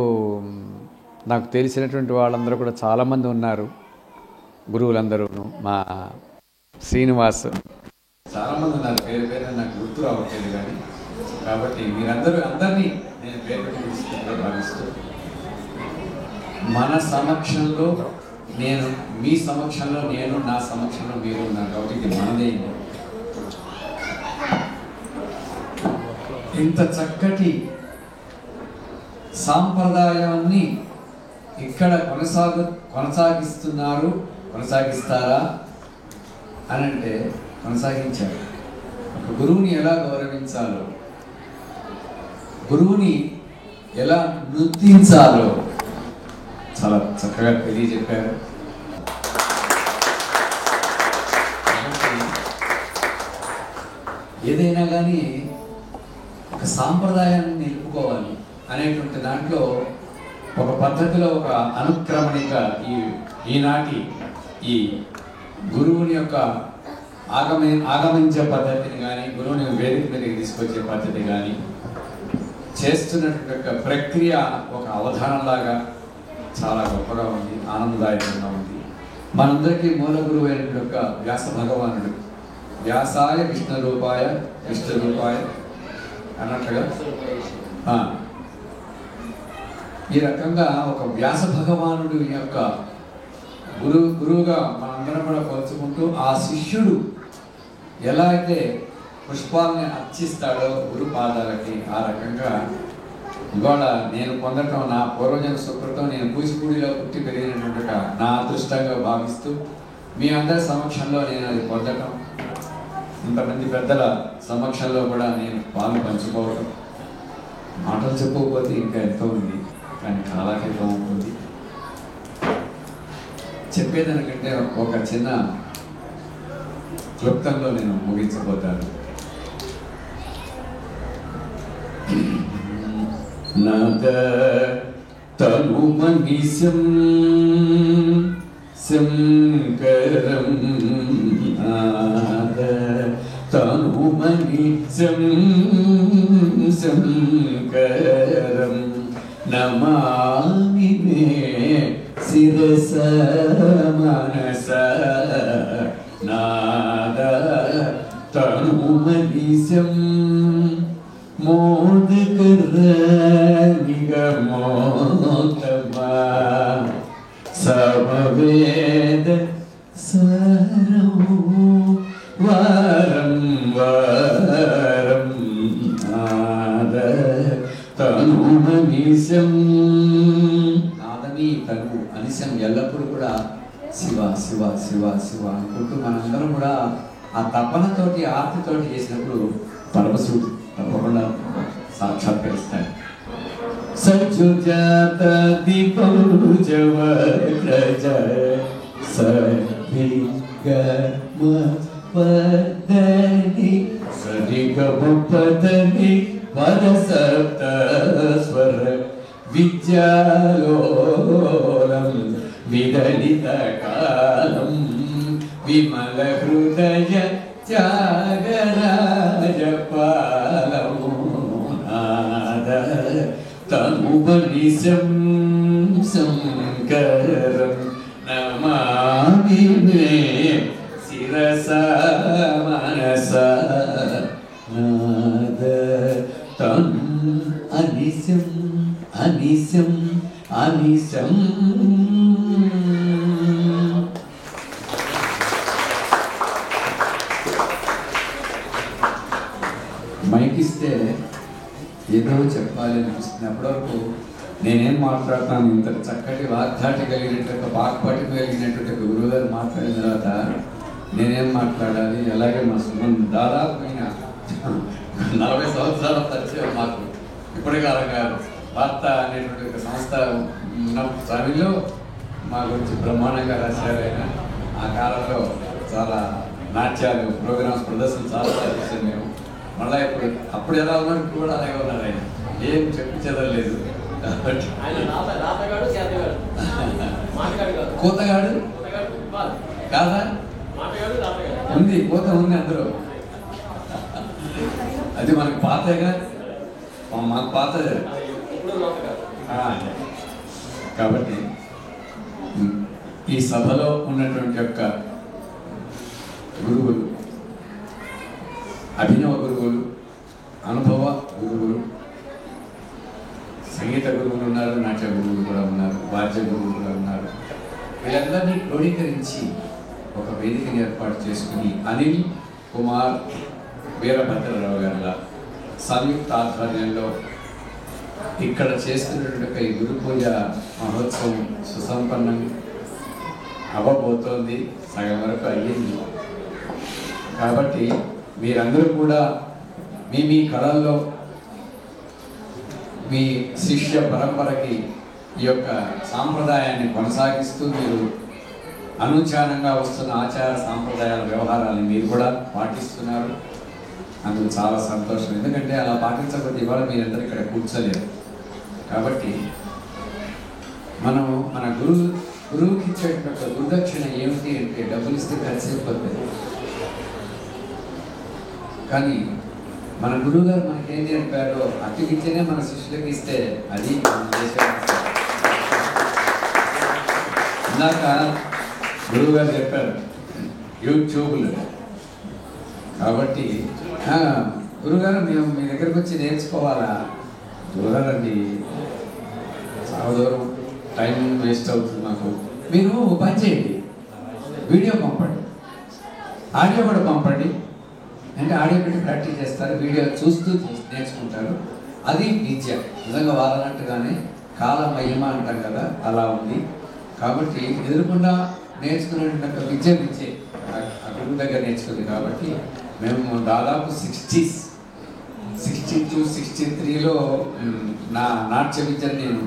నాకు తెలిసినటువంటి వాళ్ళందరూ కూడా చాలామంది ఉన్నారు, గురువులందరూ. మా శ్రీనివాస్ చాలామంది ఉన్నారు, పేరు నాకు గుర్తు రావట్లేదు కానీ. కాబట్టి అందరినీ నేను పేరు పెట్టి భావిస్తూ, మన సమక్షంలో నేను, మీ సమక్షంలో నేను, నా సమక్షంలో మీరు ఉన్నారు. కాబట్టి ఇది మనదే. ఇంత చక్కటి సాంప్రదాయాన్ని ఇక్కడ కొనసాగిస్తారా అని అంటే కొనసాగించారు. ఒక గురువుని ఎలా గౌరవించాలో, గురువుని ఎలా నృత్యించాలో చాలా చక్కగా తెలియజెప్పారు. ఏదైనా కానీ ఒక సాంప్రదాయాన్ని నిలుపుకోవాలి అనేటువంటి దాంట్లో ఒక పద్ధతిలో ఒక అనుక్రమణిక ఈనాటి ఈ గురువుని యొక్క ఆగమించే పద్ధతిని కానీ గురువుని వేదిక మీదకి తీసుకొచ్చే పద్ధతి కానీ చేస్తున్నటువంటి యొక్క ప్రక్రియ ఒక అవధానంలాగా చాలా గొప్పగా ఉంది, ఆనందదాయకంగా ఉంది. మనందరికీ మూల గురువు అయినటువంటి యొక్క వ్యాస భగవానుడు, వ్యాసాయ విష్ణు రూపాయ అన్నట్టుగా ఈ రకంగా ఒక వ్యాస భగవానుడు యొక్క గురువుగా మనందరం కూడా కొలుచుకుంటూ ఆ శిష్యుడు ఎలా అయితే పుష్పాలని అర్చిస్తాడో గురు పాదాలకి, ఆ రకంగా ఇవాళ నేను పొందటం నా పూర్వజన సుకృతం, నేను కూచిపూడిలో పుట్టి పెరిగినటువంటి నా అదృష్టంగా భావిస్తూ మీ అందరి సమక్షంలో నేను అది పొందటం, ఇంతమంది పెద్దల సమక్షంలో కూడా నేను పాలు పంచుకోవటం, మాటలు చెప్పకపోతే ఇంకా ఎంతో ఉంది, కానీ కాలాతీతం ఉంటుంది. చెప్పేదానికంటే ఒక చిన్న క్లుప్తంలో నేను ముగించబోతాను. నాద తనుమనిశం శంకరం, నాద తనుమనిశం శంకరం నమామి మే శిరస మనస, నాద తనుమనిశం మోదకర నిగమోత్తమ సమవేద సరం వారం వారం, నాద తనుమనిశం, నాదని తను అనిశం ఎల్లప్పుడూ కూడా శివ శివ శివ శివ అనుకుంటూ మనందరం కూడా ఆ తపనతోటి ఆర్తితోటి చేసినప్పుడు పరమశివుడు తప్పకుండా సాక్షాత్కరిస్తాడు. సజుజాత దీపౌజవక్రజ సరిగమపదని సరిగమపదని వరసప్త స్వర విద్యాలోలం విదలిత కాలం విమల హృదయ త్యాగరాజ పాలము, నాద తనుమనిశం శంకరం నమామి మే శిరస మనస, నాద తను అనిశం అనిశం అనిశం. మైక్ ఇస్తే ఏదో చెప్పాలి అనిపిస్తుంది. అప్పటివరకు నేనేం మాట్లాడతాను, ఇంత చక్కటి వాగ్దాటి కలిగినట్టు వాక్పటి కలిగినటువంటి గురువుగారు మాట్లాడిన తర్వాత నేనేం మాట్లాడాలి, అలాగే మా సుమన్ దాదాపు 40 సంవత్సరాల పరిచయం మాకు. ఇప్పటి కాలం కాదు, వార్త అనేటువంటి ఒక సంస్థ ఉన్న సమయంలో మా గురించి బ్రహ్మాండంగా రాశారు ఆయన. ఆ కాలంలో చాలా నాట్యాలు ప్రోగ్రామ్స్ ప్రదర్శనలు చాలా చేశాను మేము. మళ్ళీ అప్పుడు ఎలా ఉన్నారు, ఇప్పుడు కూడా అలాగే ఉన్నారు ఆయన, ఏం చెప్పి చదవలేదు. కోతగాడు కాదా ఉంది, కోత ఉంది అందరూ. అది మనకు పాతగా, మాకు పాతదే. కాబట్టి ఈ సభలో ఉన్నటువంటి యొక్క గురువులు, అభినవ గురువులు, అనుభవ గురువులు, సంగీత గురువులు ఉన్నారు, నాట్య గురువులు కూడా ఉన్నారు, వాద్య గురువులు కూడా ఉన్నారు. వీళ్ళందరినీ క్రోడీకరించి ఒక వేదికని ఏర్పాటు చేసుకుని అనిల్ కుమార్ వీరభద్రరావు గారి సంయుక్త ఆధ్వర్యంలో ఇక్కడ చేస్తున్నటువంటి ఈ గురు పూజ మహోత్సవం సుసంపన్నం అవ్వబోతోంది, సగం వరకు అయ్యింది. కాబట్టి మీరందరూ కూడా మీ కళల్లో మీ శిష్య పరంపరకి ఈ యొక్క సాంప్రదాయాన్ని కొనసాగిస్తూ మీరు అనుచానంగా వస్తున్న ఆచార సాంప్రదాయాల వ్యవహారాన్ని మీరు కూడా పాటిస్తున్నారు. అందుకు చాలా సంతోషం. ఎందుకంటే అలా పాటించకపోతే ఇవాళ మీరందరూ ఇక్కడ కూర్చోలేరు. కాబట్టి మనం మన గురువుకి ఇచ్చేటువంటి గురుదక్షిణ ఏమిటి అంటే డబ్బులు ఇస్తే ఖర్చు అయిపోతుంది. కానీ మన గురువు గారు మనకేం చెప్పారో అతికిచ్చేనే మన శిష్యులకి ఇస్తే అది మనం చేసే. ఇందాక గురువు గారు చెప్పారు యూట్యూబ్లు కాబట్టి గురుగారు మేము మీ దగ్గరకు వచ్చి నేర్చుకోవాలా? దూరాలండి, చాలా దూరం, టైం వేస్ట్ అవుతుంది మాకు. మీరు పని చేయండి, వీడియో పంపండి, ఆడియో కూడా పంపండి. అంటే ఆడియో పెట్టి ప్రాక్టీస్ చేస్తారు, వీడియో చూస్తూ నేర్చుకుంటారు. అది విద్య. నిజంగా వాళ్ళన్నట్టుగానే కాల మహిమ అంటాం కదా, అలా ఉంది. కాబట్టి ఎదురుకుండా నేర్చుకునేటువంటి విద్య ఆ గురువు దగ్గర నేర్చుకుంది. కాబట్టి మేము దాదాపు 62, 63లో నా నాట్య విద్యను నేను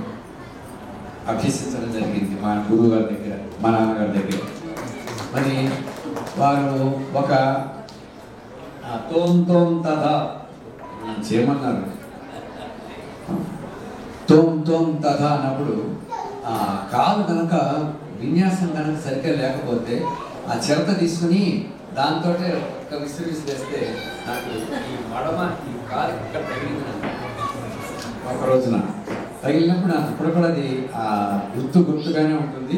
అభ్యసించడం జరిగింది మా గురువు గారి దగ్గర, మా నాన్నగారి దగ్గర. మరి వారు ఒక తోం తథా చేయమన్నారు. తోం తథా అన్నప్పుడు ఆ కాలు కనుక విన్యాసం కనుక సరిగ్గా లేకపోతే ఆ చిరత తీసుకుని దాంతో ఒక విసిరిస్తే నాకు ఈ మడమ ఈ కాలు ఇక్కడ తగిలింది. ఒక రోజున తగిలినప్పుడు నాకు ఇప్పుడు కూడా అది గుర్తుగానే ఉంటుంది.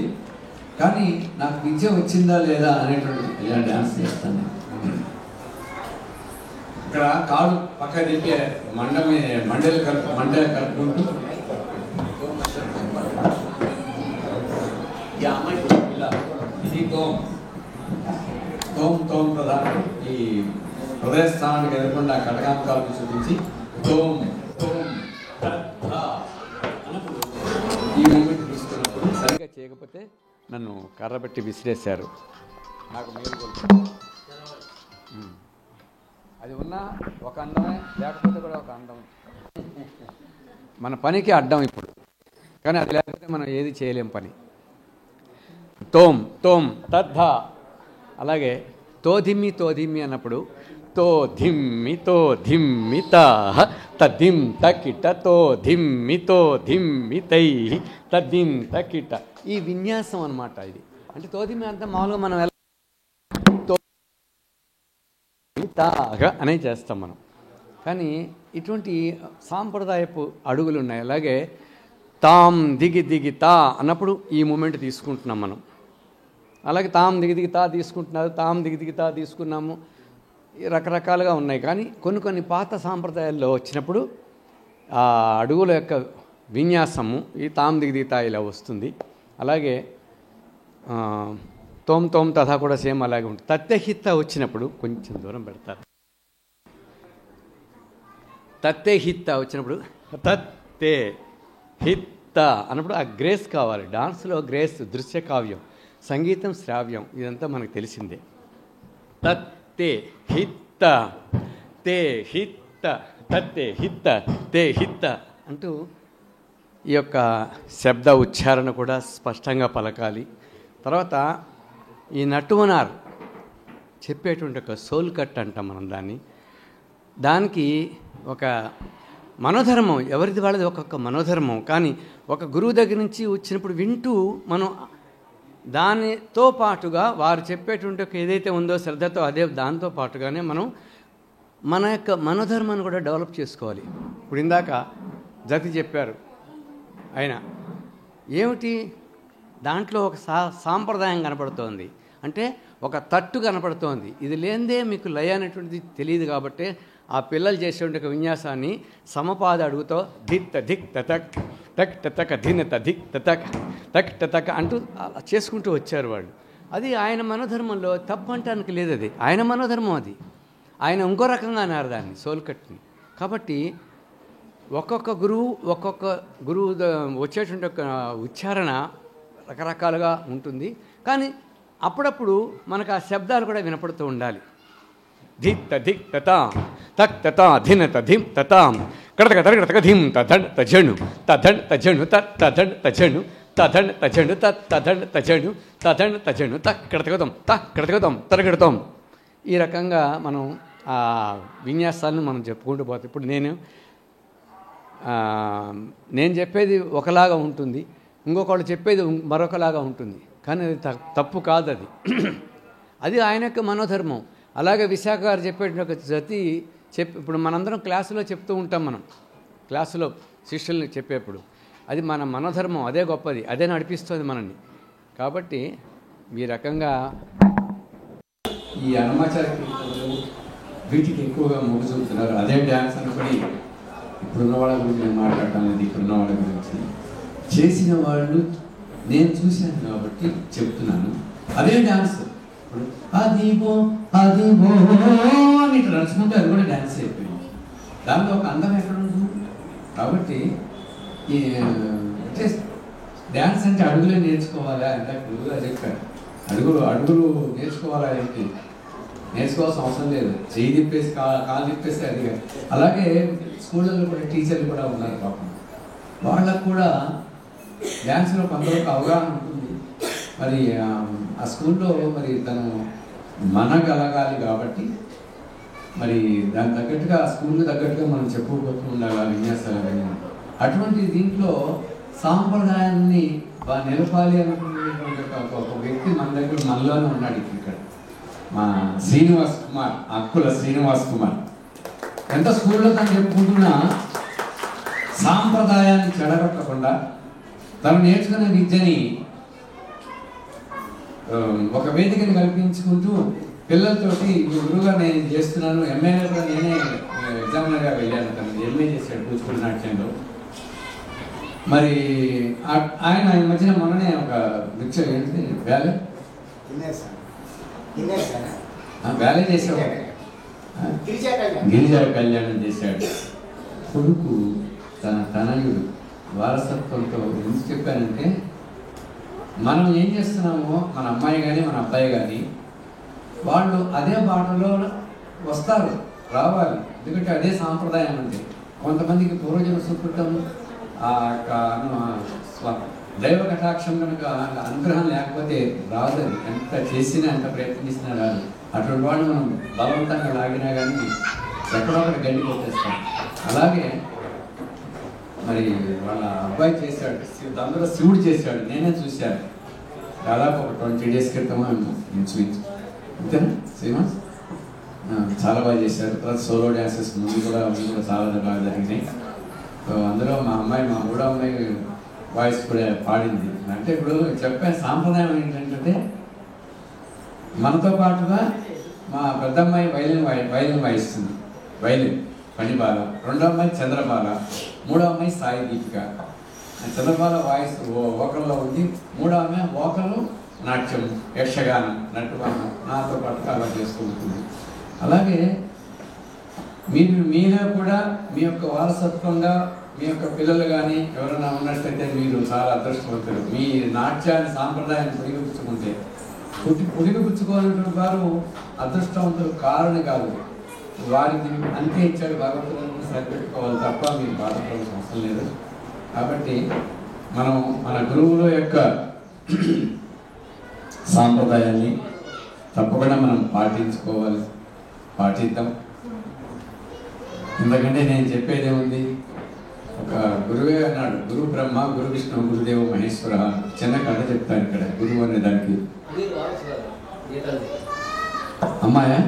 కానీ నాకు విద్య వచ్చిందా లేదా అనేటువంటిది ఇలా డ్యాన్స్ చేస్తాను. ఇక్కడ కాలు పక్క తిప్పి మండలు కలుపుకుంటూ ఈ అమ్మాయి ఇలా ఇది తోం ప్రధానం. ఈ హృదయ స్థానానికి ఎదుర్కొండ కటకాంకాలను చూపించి తోం అన్నప్పుడు ఈ మూమెంట్ తీసుకున్నప్పుడు సరిగ్గా చేయకపోతే నన్ను కర్రబెట్టి విసిరేశారు. నాకు మేలు అది ఉన్నా ఒక అందమే, లేకపోతే కూడా ఒక అందం. మన పనికి అడ్డం ఇప్పుడు, కానీ అది లేకపోతే మనం ఏది చేయలేం పని. తోం తద్ధ. అలాగే తోధిమ్మి అన్నప్పుడు తోధిమ్మి తద్దిం తకిట తోధిమ్మి తై తద్దిం తకిట. ఈ విన్యాసం అన్నమాట ఇది. అంటే తోధిమ్మి అంతా మామూలుగా మనం ఎలా అనే చేస్తాం మనం. కానీ ఇటువంటి సాంప్రదాయపు అడుగులు ఉన్నాయి. అలాగే తాం దిగి తా అన్నప్పుడు ఈ మూమెంట్ తీసుకుంటున్నాం మనం. అలాగే తాం దిగి తా తీసుకుంటున్నారు, తాం దిగి తా తీసుకున్నాము. రకరకాలుగా ఉన్నాయి. కానీ కొన్ని పాత సాంప్రదాయాల్లో వచ్చినప్పుడు ఆ అడుగుల యొక్క విన్యాసము ఈ తాం దిగి తా ఇలా వస్తుంది. అలాగే తోం తథా కూడా సేమ్ అలాగే ఉంటుంది. తత్తెహిత్త వచ్చినప్పుడు కొంచెం దూరం పెడతారు. తత్తెహిత్త వచ్చినప్పుడు తత్తే హిత్త అన్నప్పుడు ఆ గ్రేస్ కావాలి. డాన్స్లో గ్రేస్, దృశ్య కావ్యం, సంగీతం శ్రావ్యం, ఇదంతా మనకు తెలిసిందే. తత్తే హిత్త తే హిత్త తత్తే హిత్త తే హిత్త అంటూ ఈ యొక్క శబ్ద ఉచ్చారణ కూడా స్పష్టంగా పలకాలి. తర్వాత ఈ నటువనార్ చెప్పేటువంటి ఒక సోల్ కట్ అంటాం మనం దానికి ఒక మనోధర్మం, ఎవరిది వాళ్ళది ఒక్కొక్క మనోధర్మం. కానీ ఒక గురువు దగ్గర నుంచి వచ్చినప్పుడు వింటూ మనం దానితో పాటుగా వారు చెప్పేటువంటి ఏదైతే ఉందో శ్రద్ధతో అదే దాంతో పాటుగానే మనం మన యొక్క మనోధర్మాన్ని కూడా డెవలప్ చేసుకోవాలి. ఇప్పుడు ఇందాక జతి చెప్పారు ఆయన, ఏమిటి దాంట్లో ఒక సాంప్రదాయం కనపడుతోంది, అంటే ఒక తట్టు కనపడుతోంది. ఇది లేనిదే మీకు లయ అనేటువంటిది తెలియదు. కాబట్టి ఆ పిల్లలు చేసేటువంటి ఒక విన్యాసాన్ని సమపాద అడుగుతో ధిక్ ధిక్ తక్ టక్ టక ధిన ధిక్ తక్ టక్ టక అంటూ అలా చేసుకుంటూ వచ్చారు వాళ్ళు. అది ఆయన మనోధర్మంలో తప్పు అంటానికి లేదు. అది ఆయన మనోధర్మం. అది ఆయన ఇంకో రకంగా అన్నారు దాన్ని, సోల్కట్ని. కాబట్టి ఒక్కొక్క గురువు వచ్చేటువంటి ఒక ఉచ్చారణ రకరకాలుగా ఉంటుంది. కానీ అప్పుడప్పుడు మనకు ఆ శబ్దాలు కూడా వినపడుతూ ఉండాలి. ధిక్ ధిక్ తతా తక్ తతా ధిన ధిం తతాం కడతక తరగడతక ధిం తధన్ తజను తధన్ తజను తధన్ తజను తధన్ తజను తధన్ తజను తధన్ తజను తక్కడతగతం తక్కడతగతం తరగడతాం. ఈ రకంగా మనం ఆ విన్యాసాలను మనం చెప్పుకుంటూ పోతాం. ఇప్పుడు నేను చెప్పేది ఒకలాగా ఉంటుంది, ఇంకొకళ్ళు చెప్పేది మరొకలాగా ఉంటుంది. కానీ అది తప్పు కాదు. అది ఆయన యొక్క మనోధర్మం. అలాగే విశాఖ గారు చెప్పేట ఒక జతి ఇప్పుడు మనందరం క్లాసులో చెప్తూ ఉంటాం. మనం క్లాసులో శిష్యుల్ని చెప్పేప్పుడు అది మన మనోధర్మం. అదే గొప్పది, అదే నడిపిస్తుంది మనల్ని. కాబట్టి ఈ రకంగా ఈ అన్నమాచార వీటికి ఎక్కువగా మొగ్గు చూపుతున్నారు. అదే డ్యాన్స్ అనుకుని ఇప్పుడున్న వాళ్ళ గురించి నేను మాట్లాడటం లేదు. ఇప్పుడున్న వాళ్ళ గురించి చేసిన వాళ్ళు నేను చూశాను కాబట్టి చెప్తున్నాను. అదే డ్యాన్స్ ఇప్పుడు అదివో అదివో అని ఇట్లా నడుచుకుంటే అది కూడా డ్యాన్స్ అయిపోయింది. దాంట్లో ఒక అందం ఎక్కడ ఉంటుంది. కాబట్టి అంటే డ్యాన్స్ అంటే అడుగులే నేర్చుకోవాలా అంటే గురువుగా చెప్పారు. అడుగులు నేర్చుకోవాలా ఏంటి, నేర్చుకోవాల్సిన అవసరం లేదు. చెయ్యి తిప్పేసి కాలు తిప్పేసి అది. అలాగే స్కూళ్ళల్లో కూడా టీచర్లు కూడా ఉన్నారు పాపం. వాళ్ళకు కూడా డ్యాన్స్లో కొంతవరకు అవగాహన ఉంటుంది. మరి ఆ స్కూల్లో మరి తను మనగలగాలి కాబట్టి మరి దానికి తగ్గట్టుగా ఆ స్కూల్కి తగ్గట్టుగా మనం చెప్పుకోతూ ఉండాలి. ఆ విన్యాసాలు అవన్నీ. అటువంటి దీంట్లో సాంప్రదాయాన్ని నిలపాలి అనుకునేటువంటి ఒక వ్యక్తి మన దగ్గర మనలోనే ఉన్నాడు. ఇక్కడ మా శ్రీనివాస్ కుమార్, అక్కుల శ్రీనివాస్ కుమార్. ఎంత స్కూల్లో తను చెప్పుకుంటున్నా సాంప్రదాయాన్ని చెడగొట్టకుండా తను నేర్చుకునే విద్యని ఒక వేదికని కల్పించుకుంటూ పిల్లలతోటి గురువుగా నేను చేస్తున్నాను. ఎంఏ కూడా నేనే ఎగ్జామినర్గా వెళ్ళాను. తను ఎంఏ చేశాడు కూచిపూడి నాట్యంలో. మరి ఆయన మధ్యన మొన్ననే ఒక నృత్యం ఏంటి బ్యాలే బ్యాలే చేసేవాడు. గిరిజా కళ్యాణం చేశాడు. కొడుకు తన తనయుడు వారసత్వంతో ఎందుకు చెప్పానంటే మనం ఏం చేస్తున్నామో మన అమ్మాయి కానీ మన అబ్బాయి కానీ వాళ్ళు అదే బాటలో వస్తారు, రావాలి. ఎందుకంటే అదే సాంప్రదాయం. అంటే కొంతమందికి పూర్వజన సుకృతం దైవ కటాక్షం కనుక అనుగ్రహం లేకపోతే రాదు. ఎంత చేసినా ఎంత ప్రయత్నిస్తున్నా రాదు. అటువంటి వాళ్ళు మనం బలవంతంగా లాగినా కానీ ఎక్కడో ఒకటి గడ్డి కొట్టేస్తాం. అలాగే మరి వాళ్ళ అబ్బాయి చేశాడు, అందులో శివుడు చేశాడు. నేనే చూశాను దాదాపు ఒక 20 days క్రితం ఇంచుమించు. అంతేనా శ్రీనివాస్? చాలా బాగా చేశారు. తర్వాత సోలో డ్యాన్సెస్ ముందు కూడా చాలా బాగా జరిగినాయి. సో అందులో మా మూడో అమ్మాయి వాయిస్ కూడా పాడింది. అంటే ఇప్పుడు చెప్పే సాంప్రదాయం ఏంటంటే మనతో పాటుగా మా పెద్దమ్మాయి వైలిన్ వాయిస్తుంది. వైలిన్ పణిబాల, రెండో అమ్మాయి చంద్రబాల, మూడో అమ్మాయి సాయి దీపిక. చంద్రబాల వాయిస్ వోకల్లో ఉంది, మూడో అమ్మాయి వోకలు నాట్యం, యక్షగానం, నటుగానం నాతో పాటుగా అలా చేస్తూ ఉంటుంది. అలాగే మీలో కూడా మీ యొక్క వారసత్వంగా మీ యొక్క పిల్లలు కానీ ఎవరైనా ఉన్నట్టయితే మీరు చాలా అదృష్టవంతులు. మీ నాట్యాన్ని సాంప్రదాయాన్ని పుడిగిపుచ్చుకుంటే పుడిగిపుచ్చుకోవాలంటే వారు అదృష్టవంతులు కారణం కాదు. వారికి అంతే ఇచ్చాడు భగవంతుడు, సరిపెట్టుకోవాలి తప్ప మీరు బాధపడాల్సిన అవసరం లేదు. కాబట్టి మనం మన గురువుల యొక్క సాంప్రదాయాన్ని తప్పకుండా మనం పాటిద్దాం. ఎందుకంటే నేను చెప్పేదే ఉంది. ఒక గురువే అన్నాడు, గురు బ్రహ్మ, గురు విష్ణు, గురుదేవ మహేశ్వర. చిన్న కథ చెప్తాను ఇక్కడ. గురువు అనే దానికి అమ్మాయా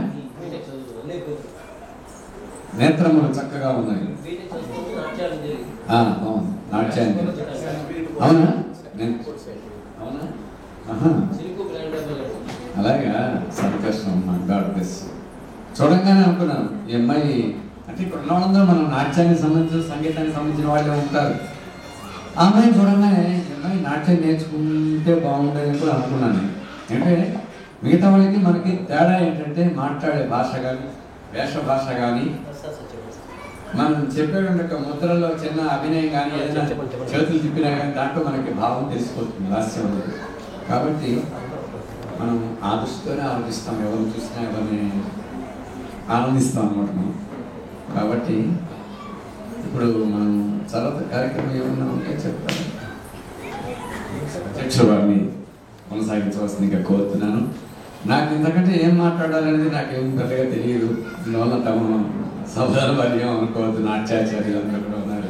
నేత్రములు చక్కగా ఉన్నాయి. నాట్యాన్ని అవునా? అవునా? అలాగా సంతోషం అమ్మా. God bless. చూడంగానే అనుకున్నాను ఈ అమ్మాయి అంటే ఇప్పుడు ఉన్నవాళ్ళందరూ మనం నాట్యానికి సంబంధించిన సంగీతానికి సంబంధించిన వాళ్ళే ఉంటారు. ఆ అమ్మాయిని చూడంగానే ఈ అమ్మాయి నాట్యం నేర్చుకుంటే బాగుంటుంది కూడా అనుకున్నాను. అంటే మిగతా వాళ్ళకి మనకి తేడా ఏంటంటే మాట్లాడే భాష కానీ వేష భాష కానీ మనం చెప్పేటువంటి ముద్రలో చిన్న అభినయం కానీ ఏదైనా చేతులు తిప్పినా కానీ దాంట్లో మనకి భావం తెలిసిపోతుంది, హాస్యం అనేది. కాబట్టి మనం ఆ దృష్టితోనే ఆలోచిస్తాం, ఎవరిని చూసినా ఎవరిని ఆనందిస్తాం అన్నమాట మనం. కాబట్టి ఇప్పుడు మనం తర్వాత కార్యక్రమం ఏమన్నా ఉంటే చెప్తాను. అధ్యక్షుల వారిని కొనసాగించవలసిందిగా కోరుతున్నాను. నాకు ఇంతకంటే ఏం మాట్లాడాలనేది నాకేం పెద్దగా తెలియదు. దీనివల్ల తమ సోదరు వారు ఏమనుకోవద్దు, నాట్యాచార్యులు అందరూ కూడా ఉన్నారు.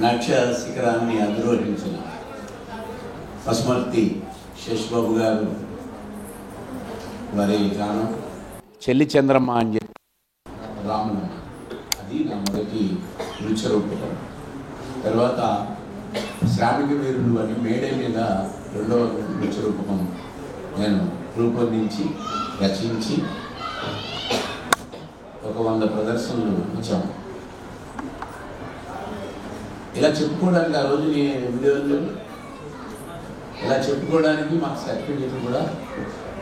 నాట్య శిఖరాన్ని అధిరోహించిన పసుమర్తి శేషబాబు గారు వారి గానం చెల్లి చంద్రమ్మ అని చెప్పి రామనమ్మ, అది నా మొదటి నృత్య రూపకం. తర్వాత శ్రామిక వీరులు అని మేడే మీద రెండవ నృత్య రూపకం నేను రూపొందించి రచించి ఒక 100 ప్రదర్శనలు ఇచ్చాము. ఇలా చెప్పుకోవడానికి ఆ రోజు వీడియోలు ఇలా చెప్పుకోవడానికి మాకు సర్టిఫికేట్ కూడా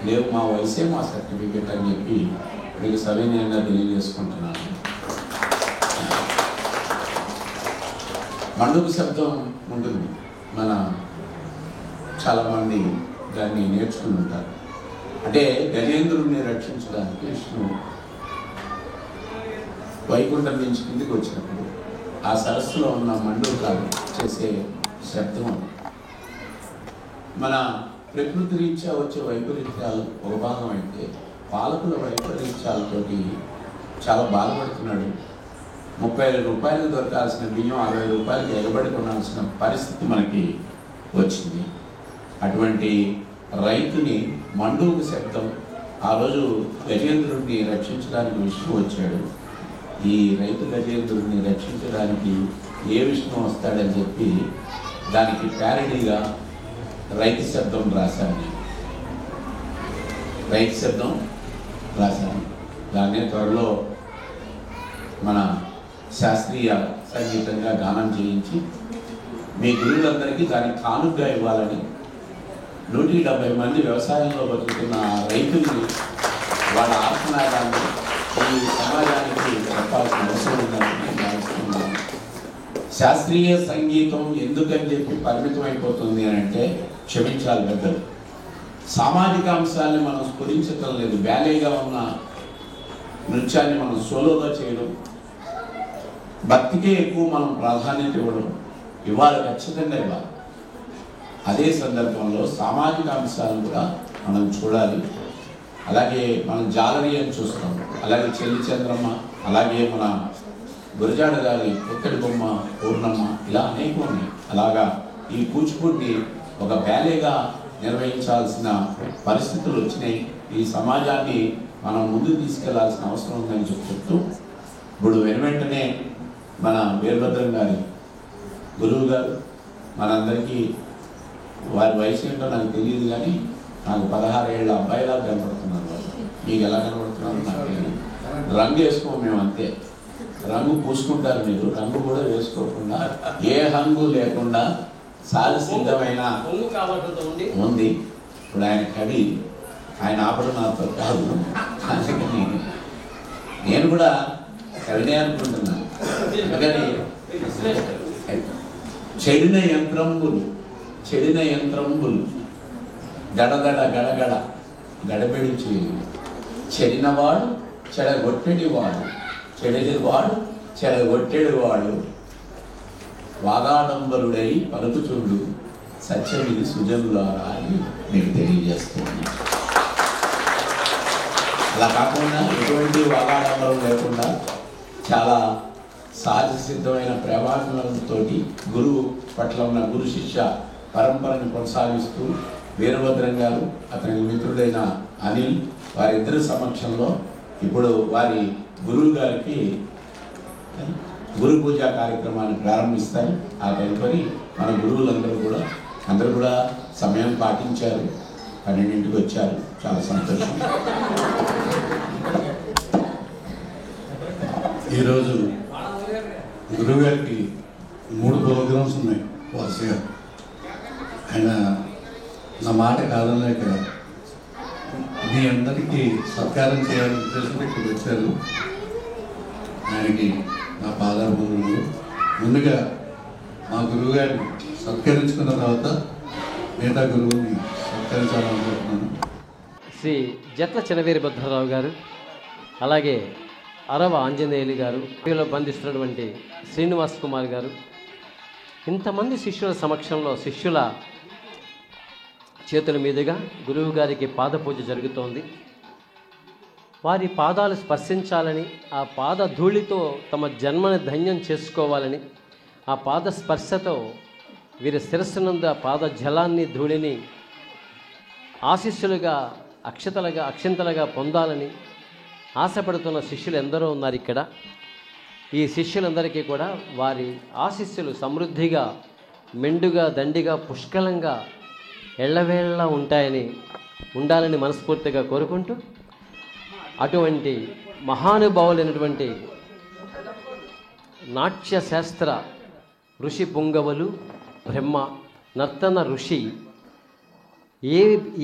లేవు, మా వయసే మా సర్టిఫికేట్ అని చెప్పి మీకు సవినయంగా తెలియజేసుకుంటున్నాను. మండుకు శబ్దం ఉంటుంది, మన చాలామంది దాన్ని నేర్చుకుని ఉంటారు. అంటే గజేంద్రుడిని రక్షించడానికి విష్ణువు వైకుంఠం నుంచి కిందికి వచ్చినప్పుడు ఆ సరస్సులో ఉన్న మండూకాలు చేసే శబ్దం. మన ప్రకృతి రీత్యా వచ్చే వైపరీత్యాలు ఒక భాగం అయితే పాలకుల వైపరీత్యాలతోటి చాలా బాధపడుతున్నాడు. 30 రూపాయలకు దొరకాల్సిన బియ్యం 60 రూపాయలకి ఎగబడి కొనాల్సిన పరిస్థితి మనకి వచ్చింది. అటువంటి రైతుని మండూకు శబ్దం ఆ రోజు గజేంద్రుడిని రక్షించడానికి విష్ణువు వచ్చాడు. ఈ రైతు గజేంద్రుడిని రక్షించడానికి ఏ విష్ణు వస్తాడని చెప్పి దానికి ప్యారడీగా రైతు శబ్దం రాశాను. రైతు శబ్దం రాశాను. దాన్నే త్వరలో మన శాస్త్రీయ సంగీతంగా గానం చేయించి మీ గురువులందరికీ దానికి కానుకగా ఇవ్వాలని 170 మంది వ్యవసాయంలో బతుకుతున్న రైతుల్ని వాళ్ళ ఆత్మనాదాన్ని ఈ సమాజానికి చెప్పాల్సిన అవసరం ఉందని నేను భావిస్తున్నాను. శాస్త్రీయ సంగీతం ఎందుకని చెప్పి పరిమితం అయిపోతుంది అని అంటే క్షమించాలి పెద్దలు. సామాజిక అంశాన్ని మనం స్ఫురించటం లేదు. బ్యాలేగా ఉన్న నృత్యాన్ని మనం సోలోగా చేయడం, భక్తికే ఎక్కువ మనం ప్రాధాన్యత ఇవ్వడం ఇవాళ ఖచ్చితంగా ఇవ్వాలి. అదే సందర్భంలో సామాజిక అంశాలను కూడా మనం చూడాలి. అలాగే మనం జాలరి అని చూస్తాం, అలాగే చెల్లి చంద్రమ్మ, అలాగే మన గురజాడ గారి ఒక్కడి బొమ్మ పూర్ణమ్మ, ఇలా అనేక ఉన్నాయి. అలాగా ఈ కూచిపూడిని ఒక బ్యాలేగా నిర్వహించాల్సిన పరిస్థితులు వచ్చినాయి. ఈ సమాజాన్ని మనం ముందుకు తీసుకెళ్లాల్సిన అవసరం ఉందని చెప్తూ ఇప్పుడు వెంటనే మన వీరభద్రం గారి గురువు గారు మనందరికీ, వారి వయసు ఏంటో నాకు తెలియదు కానీ నాకు 16 ఏళ్ళ అబ్బాయిలా కనపడుతున్నారు. వాళ్ళు మీకు ఎలా కనపడుతున్నారు నాకు తెలియదు. రంగు వేసుకోము మేము, అంతే. రంగు పూసుకుంటారు మీరు, రంగు కూడా వేసుకోకుండా ఏ హంగు లేకుండా సాలి సిద్ధమైన ఉంది. ఇప్పుడు ఆయన కవి, ఆయన ఆపడం నాతో కాదు, అందుకని నేను కూడా కవినే అనుకుంటున్నాను. అందుకని చెడిన యంత్రంబులు గడగడ గడగడ గడబెడిచి చెడినవాడు చెడగొట్టేటివాడు, చెడినవాడు చెడగొట్టేటివాడు వాగాడంబరుడై పలుకుచుండు సత్యమిది సుజనులారా అని మీకు తెలియజేస్తున్నాను. అలా కాకుండా ఎటువంటి వాగాడంబరం లేకుండా చాలా సహజ సిద్ధమైన ప్రేమాభిమానంతో గురువు పట్ల ఉన్న గురు శిష్య పరంపరను కొనసాగిస్తూ వీరభద్రం గారు, అతని మిత్రుడైన అనిల్, వారిద్దరి సమక్షంలో ఇప్పుడు వారి గురువు గారికి గురు పూజ కార్యక్రమాన్ని ప్రారంభిస్తారు. ఆ తదుపరి మన గురువులందరూ కూడా సమయం పాటించారు, 12ంటికి వచ్చారు. చాలా సంతోషం. ఈరోజు గురువు గారికి 3 ప్రోగ్రామ్స్ ఉన్నాయి వరుసగా. ఆయన నా మాట కాదనలేక మీ అందరికీ సత్కారం చేయాలని ఉద్దేశంతో ఇక్కడ వచ్చారు. ఆయనకి నా పాదాభివందనలు. ముందుగా మా గురువు గారిని సత్కరించుకున్న తర్వాత మిగతా గురువుని సత్కరించాలనుకుంటున్నాను. శ్రీ జట్ల చినవీరభద్రరావు గారు, అలాగే అరవ ఆంజనేయులు గారు, వీళ్ళు బంధిస్తున్నటువంటి శ్రీనివాస్ కుమార్ గారు, ఇంతమంది శిష్యుల సమక్షంలో శిష్యుల చేతుల మీదుగా గురువు గారికి పాదపూజ జరుగుతోంది. వారి పాదాలు స్పర్శించాలని, ఆ పాద ధూళితో తమ జన్మని ధన్యం చేసుకోవాలని, ఆ పాద స్పర్శతో వీరి శిరస్సునందు ఆ పాద జలాన్ని ధూళిని ఆశీస్సులుగా అక్షింతలుగా పొందాలని ఆశపడుతున్న శిష్యులు ఎందరో ఉన్నారు ఇక్కడ. ఈ శిష్యులందరికీ కూడా వారి ఆశీస్సులు సమృద్ధిగా, మెండుగా, దండిగా, పుష్కలంగా ఎళ్ళవేళ్ళ ఉండాలని మనస్ఫూర్తిగా కోరుకుంటూ, అటువంటి మహానుభావులైనటువంటి నాట్య శాస్త్ర ఋషి పుంగవులు, బ్రహ్మ, నర్తన ఋషి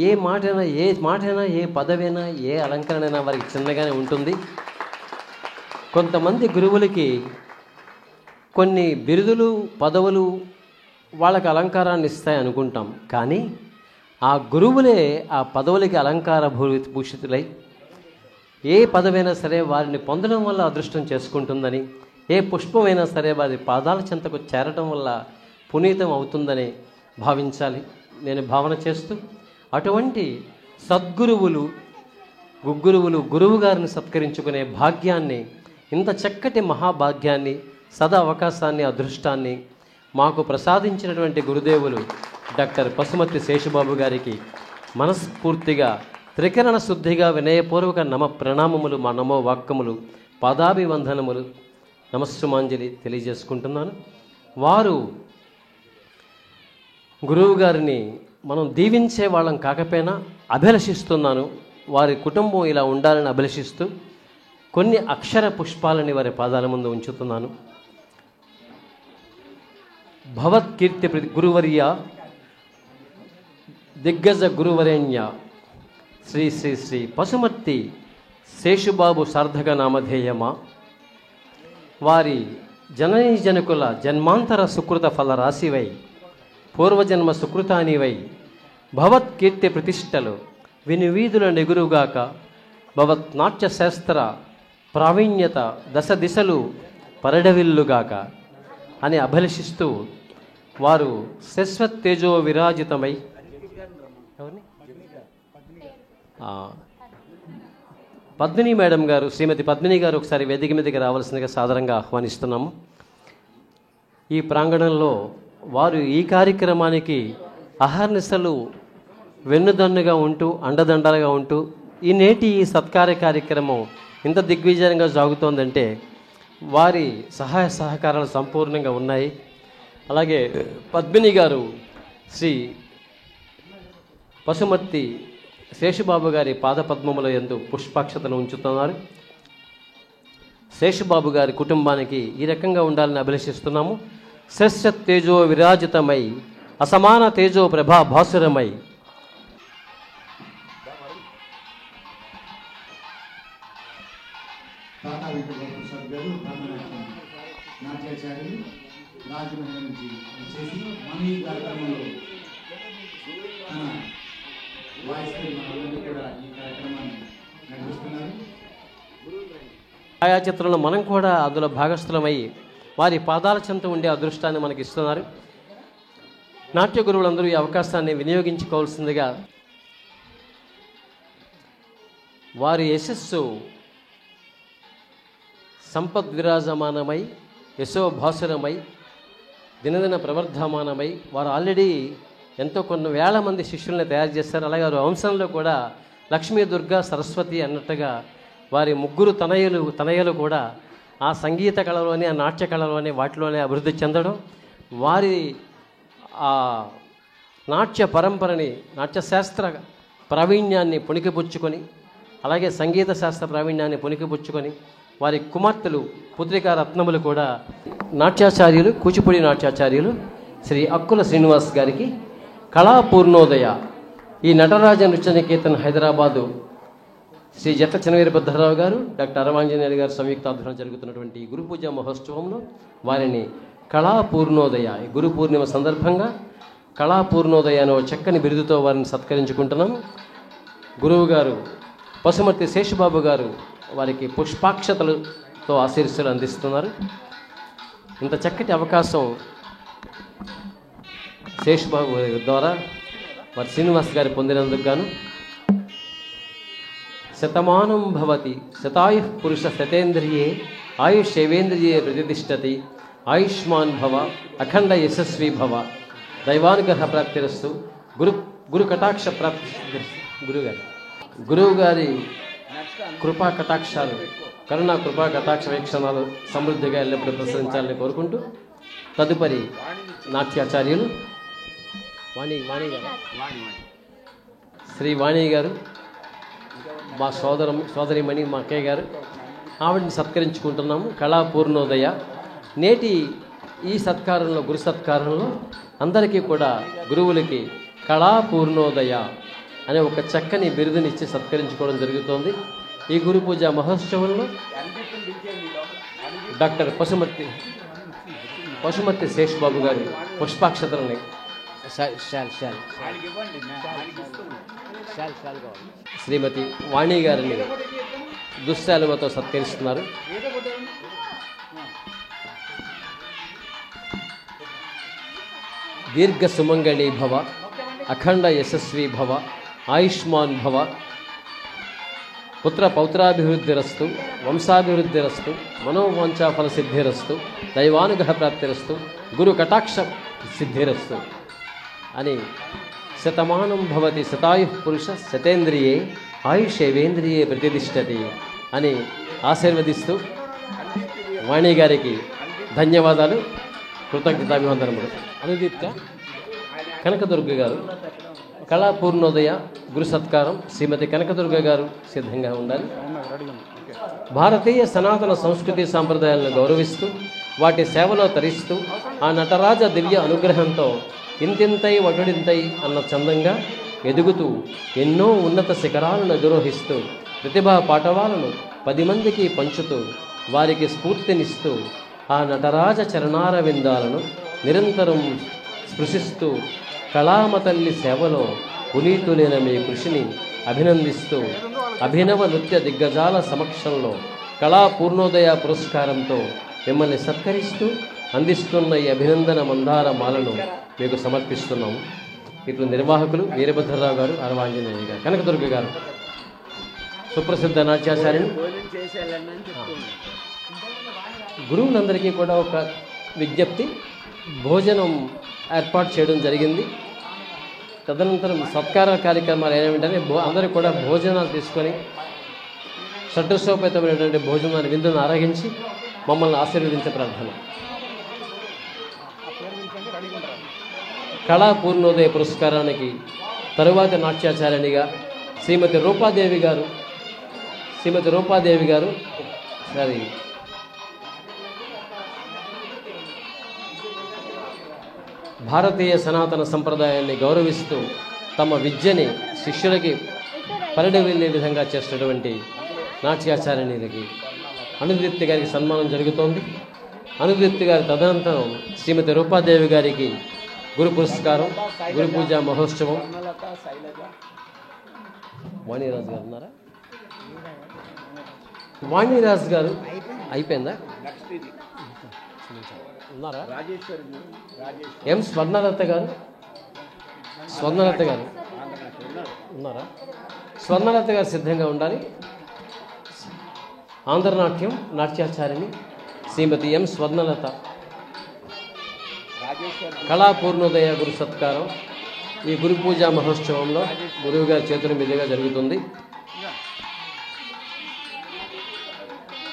ఏ మాటైనా ఏ పదవైనా ఏ అలంకరణైనా వారికి చిన్నగానే ఉంటుంది. కొంతమంది గురువులకి కొన్ని బిరుదులు, పదవులు వాళ్ళకి అలంకారాన్ని ఇస్తాయి అనుకుంటాం. కానీ ఆ గురువులే ఆ పదవులకి అలంకార భూషితులై ఏ పదవైనా సరే వారిని పొందడం వల్ల అదృష్టం చేసుకుంటుందని, ఏ పుష్పమైనా సరే వారి పాదాల చెంతకు చేరటం వల్ల పునీతం అవుతుందని భావించాలి. నేను భావన చేస్తూ అటువంటి సద్గురువులు, గురువు గారిని సత్కరించుకునే భాగ్యాన్ని, ఇంత చక్కటి మహాభాగ్యాన్ని, అవకాశాన్ని, అదృష్టాన్ని మాకు ప్రసాదించినటువంటి గురుదేవులు డాక్టర్ పసుమర్తి శేషుబాబు గారికి మనస్ఫూర్తిగా త్రికరణ శుద్ధిగా వినయపూర్వక ప్రణామములు, మా నమో వాక్యములు, పాదాభివందనములు, నమస్సుమాంజలి తెలియజేసుకుంటున్నాను. వారు గురువు గారిని మనం దీవించే వాళ్ళం కాకపోయినా అభిలషిస్తున్నాను. వారి కుటుంబం ఇలా ఉండాలని అభిలషిస్తూ కొన్ని అక్షర పుష్పాలని వారి పాదాల ముందు ఉంచుతున్నాను. భవత్కీర్తి గురువర్య దిగ్గజ గురువరేణ్య శ్రీ శ్రీ శ్రీ పసుమర్తి శేషుబాబు సార్థక నామధేయమా, వారి జననీ జనకుల జన్మాంతర సుకృత ఫల రాశివై, పూర్వజన్మ సుకృతానివై, భవత్కీర్తి ప్రతిష్టలు వినువీధుల నెగురుగాక, భవత్ నాట్యశాస్త్ర ప్రావీణ్యత దశ దిశలు పరడవిల్లుగాక అని అభిలషిస్తూ వారు శాశ్వత్ తేజో విరాజితమై, పద్మిని మేడం గారు, శ్రీమతి పద్మిని గారు ఒకసారి వేదిక మీదకి రావాల్సిందిగా సాదరంగా ఆహ్వానిస్తున్నాము. ఈ ప్రాంగణంలో వారు ఈ కార్యక్రమానికి అహర్నిశలు వెన్నుదన్నుగా ఉంటూ, అండదండలుగా ఉంటూ, ఈ సత్కార్య కార్యక్రమం ఇంత దిగ్విజయంగా సాగుతోందంటే వారి సహాయ సహకారాలు సంపూర్ణంగా ఉన్నాయి. అలాగే పద్మిని గారు శ్రీ పసుమర్తి శేషుబాబు గారి పాదపద్మముల యందు పుష్పాక్షతను ఉంచుతున్నారు. శేషుబాబు గారి కుటుంబానికి ఈ రకంగా ఉండాలని అభిలషిస్తున్నాము. శాశ్వత్ తేజో విరాజితమై, అసమాన తేజో ప్రభా భాసురమై, ఛాయాచిత్రంలో మనం కూడా అందులో భాగస్థులమై వారి పాదాల చెంత ఉండే అదృష్టాన్ని మనకి ఇస్తున్నారు. నాట్య గురువులందరూ ఈ అవకాశాన్ని వినియోగించుకోవాల్సిందిగా, వారి యశస్సు సంపద్విరాజమానమై, యశోభాసురమై, దినదిన ప్రవర్ధమానమై, వారు ఆల్రెడీ ఎంతో కొన్ని వేల మంది శిష్యుల్ని తయారు చేశారు. అలాగే వారి వంశంలో కూడా లక్ష్మీ, దుర్గా, సరస్వతి అన్నట్టుగా వారి ముగ్గురు తనయులు కూడా ఆ సంగీత కళలోని, ఆ నాట్య కళలోని, వాటిలోనే అభివృద్ధి చెందడం, వారి ఆ నాట్య పరంపరని, నాట్యశాస్త్ర ప్రావీణ్యాన్ని పుణికిపుచ్చుకొని, అలాగే సంగీత శాస్త్ర ప్రావీణ్యాన్ని పుణికిపుచ్చుకొని వారి కుమార్తెలు, పుత్రికా రత్నములు కూడా నాట్యాచార్యులు, కూచిపూడి నాట్యాచార్యులు శ్రీ అక్కుల శ్రీనివాస్ గారికి కళాపూర్ణోదయ ఈ నటరాజ నృత్య నికేతన్ హైదరాబాదు శ్రీ జట్ల చినవీరభద్రరావు గారు, డాక్టర్ అరవాంజనేయులు గారు సంయుక్త ఆధ్వర్యంలో జరుగుతున్నటువంటి ఈ గురు పూజ మహోత్సవంలో వారిని కళాపూర్ణోదయ, గురు పూర్ణిమ సందర్భంగా కళాపూర్ణోదయ అనే చక్కని బిరుదుతో వారిని సత్కరించుకుంటున్నాం. గురువు గారు పసుమర్తి శేషుబాబు గారు వారికి పుష్పాక్షతలతో ఆశీర్సులు అందిస్తున్నారు. ఇంత చక్కటి అవకాశం శేషుబాబు ద్వారా వారి శ్రీనివాస్ గారు పొందినందుకు గాను శతమానం భవతి శతాయు పురుష శతేంద్రియే ఆయుషేవేంద్రియే ప్రతిష్టతి ఆయుష్మాన్ భవ, అఖండ యశస్వి భవ, దైవానుగ్రహ ప్రాప్తిరస్తు, గురు కటాక్ష ప్రాప్తి, గురువు గారి కృపా కటాక్షాలు, కరుణా కృపా కటాక్ష వీక్షణాలు సమృద్ధిగా ఎల్లప్పుడూ ప్రసరించాలని కోరుకుంటూ తదుపరి నాట్యాచార్యులు వాణి గారు, శ్రీ వాణి గారు, మా సోదరిమణి మా అక్కయ్య గారు, ఆవిడని సత్కరించుకుంటున్నాము. కళాపూర్ణోదయ నేటి ఈ సత్కారంలో, గురు సత్కారంలో అందరికీ కూడా గురువులకి కళాపూర్ణోదయ అనే ఒక చక్కని బిరుదునిచ్చి సత్కరించుకోవడం జరుగుతోంది. ఈ గురు పూజ మహోత్సవంలో డాక్టర్ పశుమతి శేషబాబు గారు పుష్పాక్షతలని శ్రీమతి వాణి గారిని దుశ్శాలువతో సత్కరిస్తున్నారు. దీర్ఘ సుమంగళి భవ, అఖండ యశస్వి భవ, ఆయుష్మాన్ భవ, పుత్ర పౌత్రాభివృద్ధిరస్తు, వంశాభివృద్ధిరస్తు, మనోవాంఛాఫల సిద్ధిరస్తు, దైవానుగ్రహ ప్రాప్తిరస్తు, గురు కటాక్ష సిద్ధిరస్తు అని శతమానం భవతి శతాయు పురుష శతేంద్రియే ఆయుషేవేంద్రియే ప్రతిష్టతి అని ఆశీర్వదిస్తూ వాణి గారికి ధన్యవాదాలు, కృతజ్ఞతాభివందనములు. అనుదీప్త కనకదుర్గ గారు కళాపూర్ణోదయ గురు సత్కారం శ్రీమతి కనకదుర్గ గారు సిద్ధంగా ఉండాలి. భారతీయ సనాతన సంస్కృతి సాంప్రదాయాలను గౌరవిస్తూ వాటి సేవలో తరిస్తూ ఆ నటరాజ దివ్య అనుగ్రహంతో ఇంతింతై వటుడింతై అన్న చందంగా ఎదుగుతూ ఎన్నో ఉన్నత శిఖరాలను అధిరోహిస్తూ ప్రతిభా పాటవాలను 10 మందికి పంచుతూ వారికి స్ఫూర్తినిస్తూ ఆ నటరాజ చరణార విందాలను నిరంతరం స్పృశిస్తూ కళామతల్లి సేవలో పునీతులైన మీ కృషిని అభినందిస్తూ అభినవ నృత్య దిగ్గజాల సమక్షంలో కళాపూర్ణోదయ పురస్కారంతో మిమ్మల్ని సత్కరిస్తూ అందిస్తున్న ఈ అభినందన మందార మాలను మీకు సమర్పిస్తున్నాము. ఇట్లు నిర్వాహకులు వీరభద్రరావు గారు, అరవాంజనేయ గారు, కనకదుర్గ గారు, సుప్రసిద్ధ నాట్యాచార్యులు. గురువులందరికీ కూడా ఒక విజ్ఞప్తి, భోజనం ఏర్పాటు చేయడం జరిగింది. తదనంతరం సత్కార కార్యక్రమాలు అయిన వెంటనే అందరూ కూడా భోజనాలు తీసుకొని షడ్రసోపేతమైనటువంటి భోజనాన్ని విందును ఆరగించి మమ్మల్ని ఆశీర్వదించే ప్రార్థన. కళాపూర్ణోదయ పురస్కారానికి తరువాతి నాట్యాచార్యునిగా శ్రీమతి రూపాదేవి గారు భారతీయ సనాతన సంప్రదాయాన్ని గౌరవిస్తూ తమ విద్యని శిష్యులకి పరిడి వెళ్ళే విధంగా చేసినటువంటి నాట్యాచార్యునికి అనుదీప్తి గారికి సన్మానం జరుగుతోంది. అనుదీప్తి గారి తదనంతరం శ్రీమతి రూపాదేవి గారికి గురు పురస్కారం, గురు పూజ మహోత్సవం. వాణిరాజు గారు ఉన్నారా? వాణిరాజు గారు అయిపోయిందా? ఉన్నారా? ఎం స్వర్ణలత గారు ఉన్నారా? స్వర్ణలత గారు సిద్ధంగా ఉండాలి. ఆంధ్రనాట్యం నాట్యాచార్యుని శ్రీమతి ఎం స్వర్ణలత కళాపూర్ణోదయ గురు సత్కారం ఈ గురు పూజా మహోత్సవంలో గురువు గారి చేతుల మీదుగా జరుగుతుంది.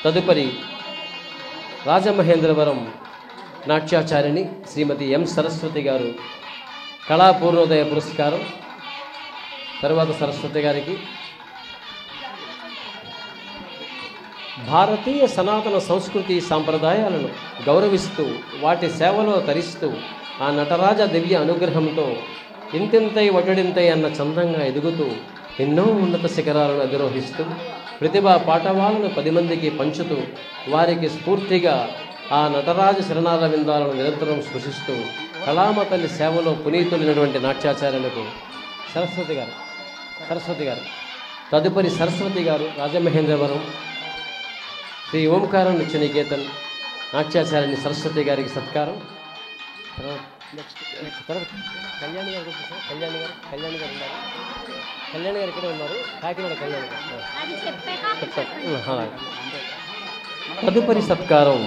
తదుపరి రాజమహేంద్రవరం నాట్యాచార్యుని శ్రీమతి ఎం సరస్వతి గారు కళాపూర్ణోదయ పురస్కారం. తర్వాత సరస్వతి గారికి భారతీయ సనాతన సంస్కృతి సాంప్రదాయాలను గౌరవిస్తూ వాటి సేవలో తరిస్తూ ఆ నటరాజ దివ్య అనుగ్రహంతో ఇంతింతై వటుడింతై అన్న చందంగా ఎదుగుతూ ఎన్నో ఉన్నత శిఖరాలను అధిరోహిస్తూ ప్రతిభా పాఠవాలను 10 మందికి పంచుతూ వారికి స్ఫూర్తిగా ఆ నటరాజ శరణాల విందాలను నిరంతరం స్పృశిస్తూ కళామతల్లి సేవలో పునీతులైనటువంటి నాట్యాచార్యులకు సరస్వతి గారు తదుపరి సరస్వతి గారు రాజమహేంద్రవరం శ్రీ ఓంకారం నిత్యనికేతన్ నాట్యాచార్యుని సరస్వతి గారికి సత్కారం. కళ్యాణి గారు ఇక్కడే ఉన్నారు. కాకినాడ కళ్యాణి గారు. తదుపరి సత్కారం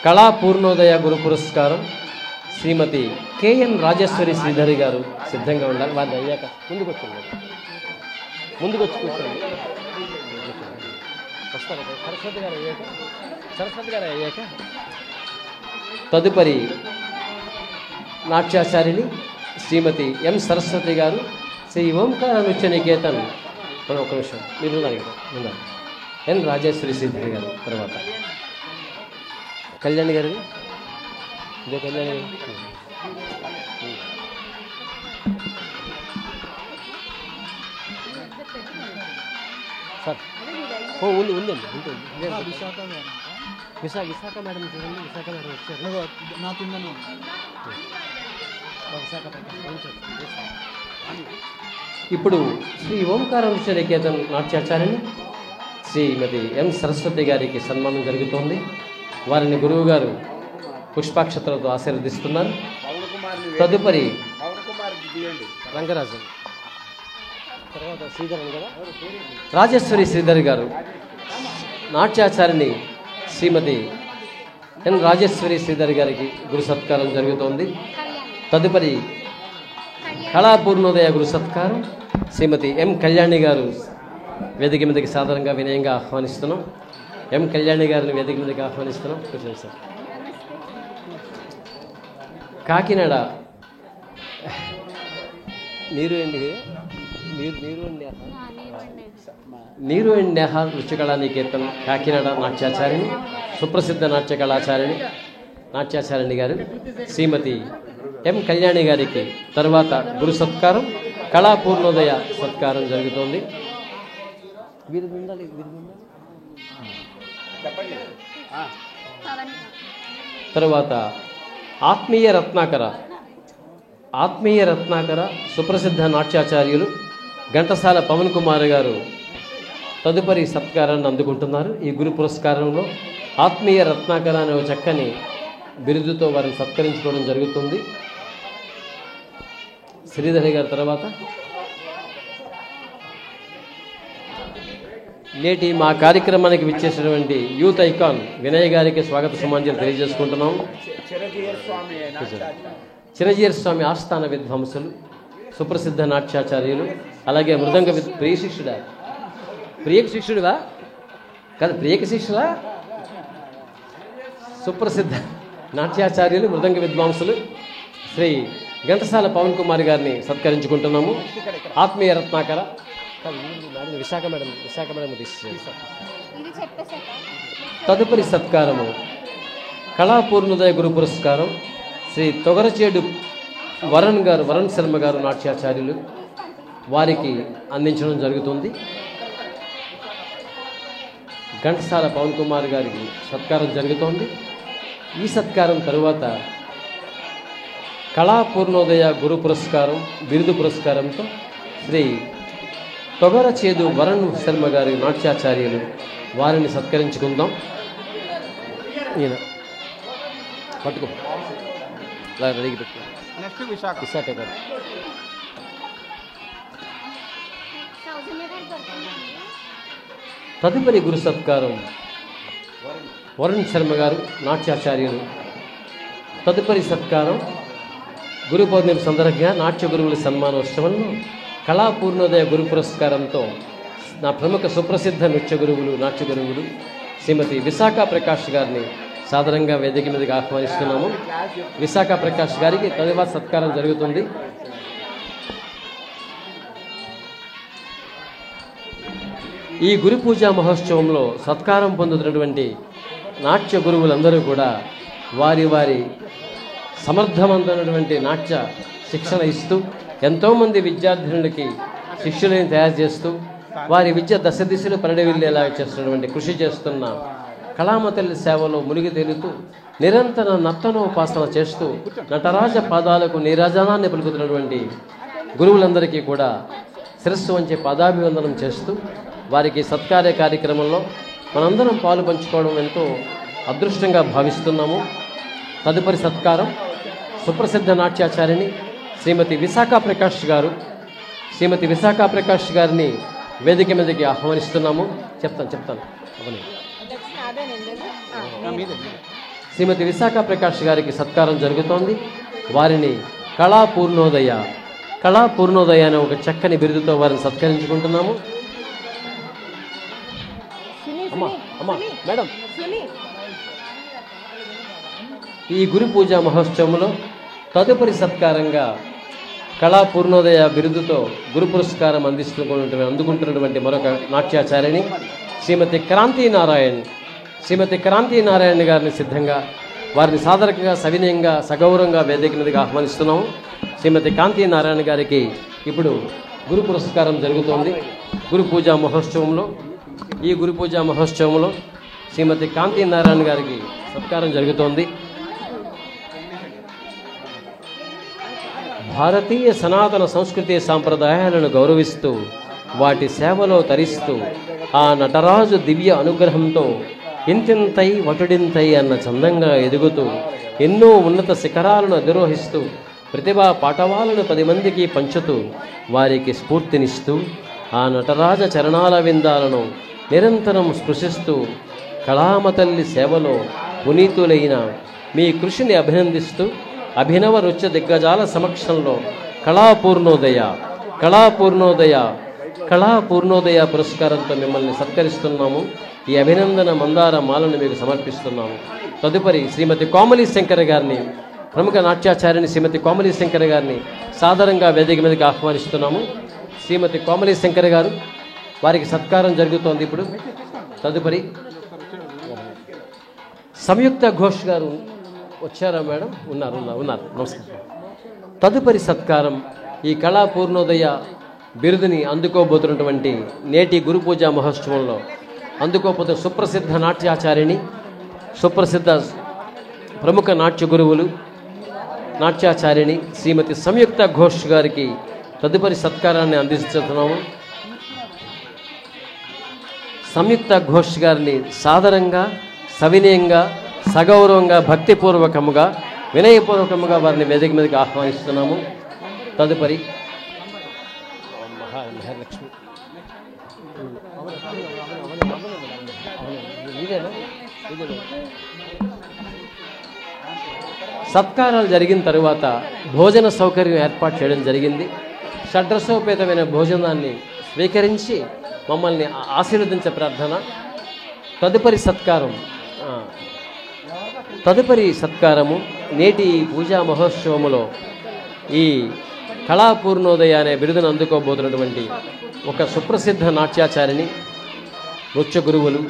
కళా పూర్ణోదయ గురు పురస్కారం శ్రీమతి కేఎన్ రాజేశ్వరి శ్రీధరి గారు సిద్ధంగా ఉండాలి. వాళ్ళు అయ్యాక ముందుకు వచ్చి కూర్చోండి. వస్తారు సరస్వతి గారు అయ్యాక తదుపరి నాట్యాచారిణి శ్రీమతి ఎం సరస్వతి గారు, శ్రీ ఓంకార నృత్య నికేతన్ ఒక నిమిషం మీరు ఉన్నారు ఎన్ రాజేశ్వరి శ్రీధరి గారు, తర్వాత కళ్యాణి గారు, ఇదే కళ్యాణి సార్ ఉందండి విశాఖ మేడం చూడండి. విశాఖ మేడం వచ్చారు. ఇప్పుడు శ్రీ ఓంకార నృత్య నికేతన్ నాట్యాచార్యుని శ్రీమతి ఎం సరస్వతి గారికి సన్మానం జరుగుతోంది. వారిని గురువు గారు పుష్పాక్షతలతో ఆశీర్వదిస్తున్నారు. తదుపరి రంగరాజన్, తర్వాత శ్రీధరన్ కదా, రాజేశ్వరి శ్రీధర్ గారు నాట్యాచారిణి శ్రీమతి ఎన్ రాజేశ్వరి శ్రీధర్ గారికి గురు సత్కారం జరుగుతోంది. తదుపరి కళాపూర్ణోదయ గురు సత్కారం శ్రీమతి ఎం కళ్యాణి గారు వేదిక మీదకి సాధారణంగా వినయంగా ఆహ్వానిస్తున్నాం. ఎం కళ్యాణి గారిని వేదిక మీదకి ఆహ్వానిస్తున్నాం. కూర్చోండి సార్. కాకినాడ నీరు అండ్ నేహ నృత్యకళా నికేతన్ కాకినాడ నాట్యాచారిణి, సుప్రసిద్ధ నాట్యాచారిణి గారు శ్రీమతి ఎం కళ్యాణి గారికి తర్వాత గురు సత్కారం కళాపూర్ణోదయ సత్కారం జరుగుతోంది. తరువాత ఆత్మీయ రత్నాకర సుప్రసిద్ధ నాట్యాచార్యులు ఘంటసాల పవన్ కుమార్ గారు తదుపరి సత్కారాన్ని అందుకుంటున్నారు. ఈ గురు పురస్కారంలో ఆత్మీయ రత్నాకర అనే ఒక చక్కని బిరుదుతో వారిని సత్కరించుకోవడం జరుగుతుంది. శ్రీధరి గారి తర్వాత నేటి మా కార్యక్రమానికి విచ్చేసినటువంటి యూత్ ఐకాన్ వినయ్ గారికి స్వాగత సుమాంజలి తెలియజేసుకుంటున్నాం. చిరంజీవి స్వామి ఆస్థాన విద్వాంసులు, సుప్రసిద్ధ నాట్యాచార్యులు, అలాగే మృదంగ ప్రియక శిష్యుడా సుప్రసిద్ధ నాట్యాచార్యులు, మృదంగ విద్వాంసులు శ్రీ ఘంటసాల పవన్ కుమార్ గారిని సత్కరించుకుంటున్నాము. ఆత్మీయ రత్నాకర విశాఖ మేడం తదుపరి సత్కారము కళాపూర్ణోదయ గురు పురస్కారం శ్రీ తొగరచేడు వరుణ్ శర్మ గారు నాట్యాచార్యులు వారికి అందించడం జరుగుతుంది. ఘంటసాల పవన్ కుమార్ గారికి సత్కారం జరుగుతోంది. ఈ సత్కారం తరువాత కళాపూర్ణోదయ గురు పురస్కారం బిరుదు పురస్కారంతో శ్రీ తొగరచేదు వరుణ్ శర్మ గారి నాట్యాచార్యులు వారిని సత్కరించుకుందాం. ఈయన పట్టుకో రెడీకి పెట్టు. విశాఖ గారు తదుపరి గురు సత్కారం వరుణ్ శర్మ గారు నాట్యాచార్యులు. తదుపరి సత్కారం గురు పౌర్ణమి సందర్భంగా నాట్య గురువుల సన్మానోత్సవంలో కళాపూర్ణోదయ గురు పురస్కారంతో నా ప్రముఖ సుప్రసిద్ధ నాట్య గురువులు శ్రీమతి విశాఖ ప్రకాష్ గారిని సాధారణంగా వేదిక మీదకి ఆహ్వానిస్తున్నాము. విశాఖ ప్రకాష్ గారికి తదుపరి సత్కారం జరుగుతుంది. ఈ గురు పూజా మహోత్సవంలో సత్కారం పొందుతున్నటువంటి నాట్య గురువులందరూ కూడా వారి వారి సమర్థవంతమైనటువంటి నాట్య శిక్షణ ఇస్తూ ఎంతోమంది విద్యార్థినులకి శిష్యులను తయారు చేస్తూ వారి విద్య దశ దిశలు పరిడవిల్లేలా చేస్తున్నటువంటి కృషి చేస్తున్న కళామతల్లి సేవలో మునిగి తేలుతూ నిరంతర నర్తనోపాసన చేస్తూ నటరాజ పాదాలకు నీరాజనాన్ని పలుకుతున్నటువంటి గురువులందరికీ కూడా శిరస్సు వంచి పాదాభివందనం చేస్తూ వారికి సత్కార్య కార్యక్రమంలో మనందరం పాలు పంచుకోవడం ఎంతో అదృష్టంగా భావిస్తున్నాము. తదుపరి సత్కారం సుప్రసిద్ధ నాట్యాచారిణి శ్రీమతి విశాఖ ప్రకాష్ గారిని వేదిక మీదకి ఆహ్వానిస్తున్నాము. చెప్తాను అవని శ్రీమతి విశాఖ ప్రకాష్ గారికి సత్కారం జరుగుతోంది. వారిని కళాపూర్ణోదయ అనే ఒక చక్కని బిరుదుతో వారిని సత్కరించుకుంటున్నాము. అమ్మా మేడం, ఈ గురు పూజా మహోత్సవంలో తదుపరి సత్కారంగా కళాపూర్ణోదయ బిరుదుతో గురు పురస్కారం అందుకుంటున్నటువంటి మరొక నాట్యాచారిణి శ్రీమతి క్రాంతి నారాయణ గారిని సిద్ధంగా వారిని సాదరంగా సవినయంగా సగౌరవంగా వేదిక మీదకి ఆహ్వానిస్తున్నాము. శ్రీమతి కాంతి నారాయణ గారికి ఇప్పుడు గురు పురస్కారం జరుగుతోంది. గురు పూజా మహోత్సవంలో శ్రీమతి కాంతి నారాయణ గారికి సత్కారం జరుగుతోంది. భారతీయ సనాతన సంస్కృతి సాంప్రదాయాలను గౌరవిస్తూ వాటి సేవలో తరిస్తూ ఆ నటరాజు దివ్య అనుగ్రహంతో ఇంతింతై వటుడింతై అన్న చందంగా ఎదుగుతూ ఎన్నో ఉన్నత శిఖరాలను అధిరోహిస్తూ ప్రతిభా పాఠవాలను 10 మందికి పంచుతూ వారికి స్ఫూర్తినిస్తూ ఆ నటరాజ చరణాల విందాలను నిరంతరం స్పృశిస్తూ కళామతల్లి సేవలో పునీతులైన మీ కృషిని అభినందిస్తూ అభినవ నృత్య దిగ్గజాల సమక్షంలో కళాపూర్ణోదయ పురస్కారంతో మిమ్మల్ని సత్కరిస్తున్నాము. ఈ అభినందన మందార మాలను మీకు సమర్పిస్తున్నాము. తదుపరి శ్రీమతి కోమలి శంకర్ గారిని, ప్రముఖ నాట్యాచార్యుని శ్రీమతి కోమలి శంకర్ గారిని సాదరంగా వేదిక మీదకి ఆహ్వానిస్తున్నాము. శ్రీమతి కోమలి శంకర్ గారు, వారికి సత్కారం జరుగుతోంది. ఇప్పుడు తదుపరి సంయుక్త ఘోష్ గారు వచ్చారా మేడం? ఉన్నారు. నమస్కారం. తదుపరి సత్కారం ఈ కళాపూర్ణోదయ బిరుదుని అందుకోబోతున్నటువంటి నేటి గురు పూజా మహోత్సవంలో అందుకోబోతున్న సుప్రసిద్ధ నాట్యాచారిణి, సుప్రసిద్ధ ప్రముఖ నాట్య గురువులు, నాట్యాచారిణి శ్రీమతి సంయుక్త ఘోష్ గారికి తదుపరి సత్కారాన్ని అందిస్తున్నాము. సంయుక్త ఘోష్ గారిని సాదరంగా సవినయంగా సగౌరవంగా భక్తిపూర్వకముగా వినయపూర్వకముగా వారిని వేదిక మీదకి ఆహ్వానిస్తున్నాము. తదుపరి మహాలక్ష్మి సత్కారాలు జరిగిన తరువాత భోజన సౌకర్యం ఏర్పాటు చేయడం జరిగింది. షడ్రసోపేతమైన భోజనాన్ని స్వీకరించి మమ్మల్ని ఆశీర్వదించే ప్రార్థన. తదుపరి సత్కారము నేటి పూజా మహోత్సవములో ఈ కళాపూర్ణోదయ అనే బిరుదును అందుకోబోతున్నటువంటి ఒక సుప్రసిద్ధ నాట్యాచారిణి, నృత్య గురువులు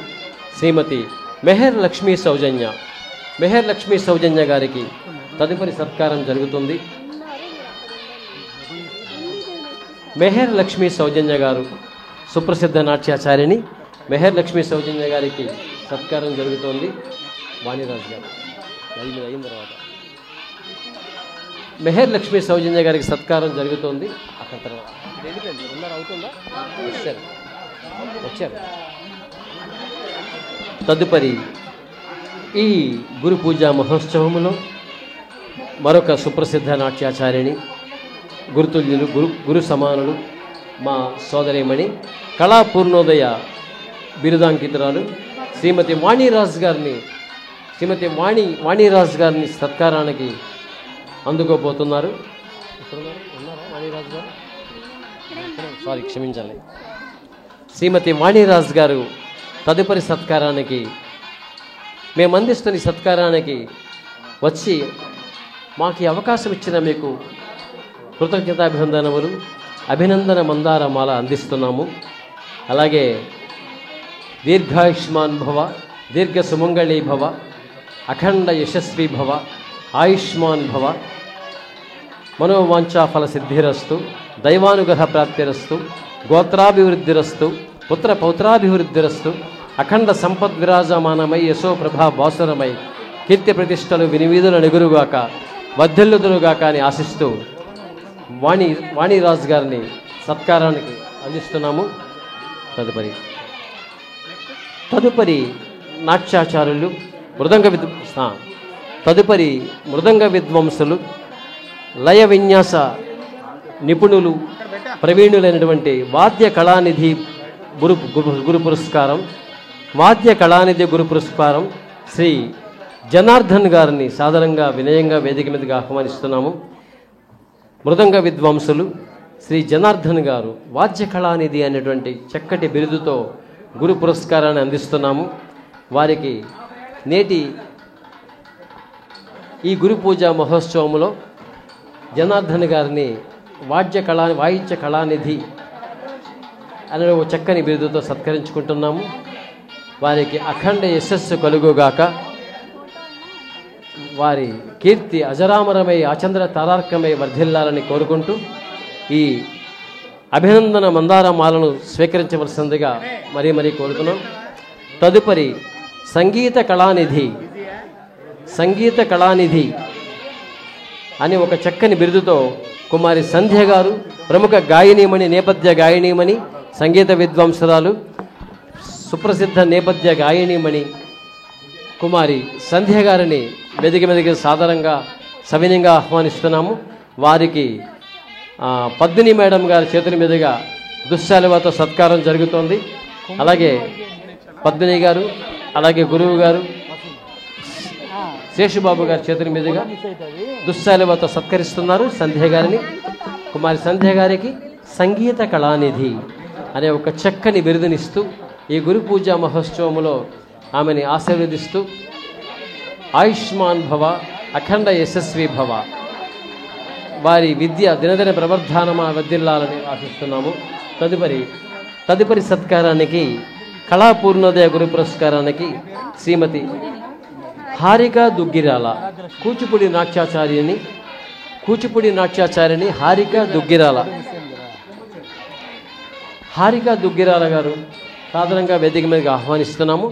శ్రీమతి మెహర్ లక్ష్మీ సౌజన్య గారికి తదుపరి సత్కారం జరుగుతుంది. మెహర్ లక్ష్మీ సౌజన్య గారు సుప్రసిద్ధ నాట్యాచారిణి. మెహర్ లక్ష్మీ సౌజన్య గారికి సత్కారం జరుగుతోంది. వాణిరాజు గారు అయిన తర్వాత మెహర్ లక్ష్మీ సౌజన్య గారికి సత్కారం జరుగుతోంది. అక్కడ తర్వాత అవుతుందా? వచ్చారు. తదుపరి ఈ గురు పూజా మహోత్సవములో మరొక సుప్రసిద్ధ నాట్యాచారిణి, గురుతుల్యులు, గురు సమానులు, మా సోదరిమణి కళాపూర్ణోదయ బిరుదాంకితురాలు శ్రీమతి వాణిరాజు గారిని సత్కారానికి అందుకోబోతున్నారు. క్షమించాలి. శ్రీమతి వాణిరాజు గారు తదుపరి సత్కారానికి, మేము అందిస్తున్న సత్కారానికి వచ్చి మాకు అవకాశం ఇచ్చిన మీకు కృతజ్ఞతాభివందనములు, అభినందన మందారమాల అందిస్తున్నాము. అలాగే దీర్ఘాయుష్మాన్ భవ, దీర్ఘ సుమంగళీ భవ, అఖండ యశస్వీ భవ, ఆయుష్మాన్ భవ, మనోవాంఛాఫల సిద్ధిరస్తు, దైవానుగ్రహ ప్రాప్తిరస్తు, గోత్రాభివృద్ధిరస్తు, పుత్ర పౌత్రాభివృద్ధిరస్తు, అఖండ సంపద్విరాజమానమై యశో ప్రభా బాసురమై కీర్తి ప్రతిష్టలు వినివీధుల నెగురుగాక వర్ధిల్లుదురుగాక అని ఆశిస్తూ వాణిరాజు గారిని సత్కారానికి అందిస్తున్నాము. తదుపరి నాట్యాచారులు, మృదంగ విద్వాంసులు, లయ విన్యాస నిపుణులు, ప్రవీణులైనటువంటి వాద్య కళానిధి గురు పురస్కారం శ్రీ జనార్దన్ గారిని సాధారణంగా వినయంగా వేదిక మీదకి ఆహ్వానిస్తున్నాము. మృదంగ విద్వాంసులు శ్రీ జనార్దన్ గారు వాద్య కళానిధి అనేటువంటి చక్కటి బిరుదుతో గురు పురస్కారాన్ని అందిస్తున్నాము. వారికి నేటి ఈ గురు పూజ మహోత్సవంలో జనార్దన్ గారిని వాయిద్య కళానిధి అనే ఒక చక్కని బిరుదుతో సత్కరించుకుంటున్నాము. వారికి అఖండ యశస్సు కలుగుగాక, వారి కీర్తి అజరామరమై ఆచంద్ర తారార్కమై వర్ధిల్లాలని కోరుకుంటూ ఈ అభినందన మందారమాలను స్వీకరించవలసిందిగా మరీ కోరుతున్నాం. తదుపరి సంగీత కళానిధి అని ఒక చక్కని బిరుదుతో కుమారి సంధ్య గారు, ప్రముఖ గాయనీమణి, నేపథ్య గాయనీమణి, సంగీత విద్వాంసురాలు, సుప్రసిద్ధ నేపథ్య గాయనీమణి కుమారి సంధ్య గారిని వేదిక మీదకి సాధారణంగా సవినయంగా ఆహ్వానిస్తున్నాము. వారికి పద్మిని మేడం గారి చేతుల మీదుగా దుశ్శాలువాతో సత్కారం జరుగుతోంది. అలాగే పద్మిని గారు, అలాగే గురువు గారు శేషుబాబు గారి చేతుల మీదుగా దుశ్శాలువాతో సత్కరిస్తున్నారు సంధ్య గారిని. కుమారి సంధ్య గారికి సంగీత కళానిధి అనే ఒక చక్కని బిరుదునిస్తూ ఈ గురు పూజా మహోత్సవంలో ఆమెని ఆశీర్వదిస్తూ ఆయుష్మాన్ భవ, అఖండ యశస్వి భవ, వారి విద్య దినదిన ప్రవర్ధానమా వర్ధిల్లాలని ఆశిస్తున్నాము. తదుపరి సత్కారానికి కళాపూర్ణోదయ గురు పురస్కారానికి శ్రీమతి హారిక దుగ్గిరాల, కూచిపూడి నాట్యాచార్యని హారిక దుగ్గిరాల గారు సాధారణంగా వేదిక మీదకి ఆహ్వానిస్తున్నాము.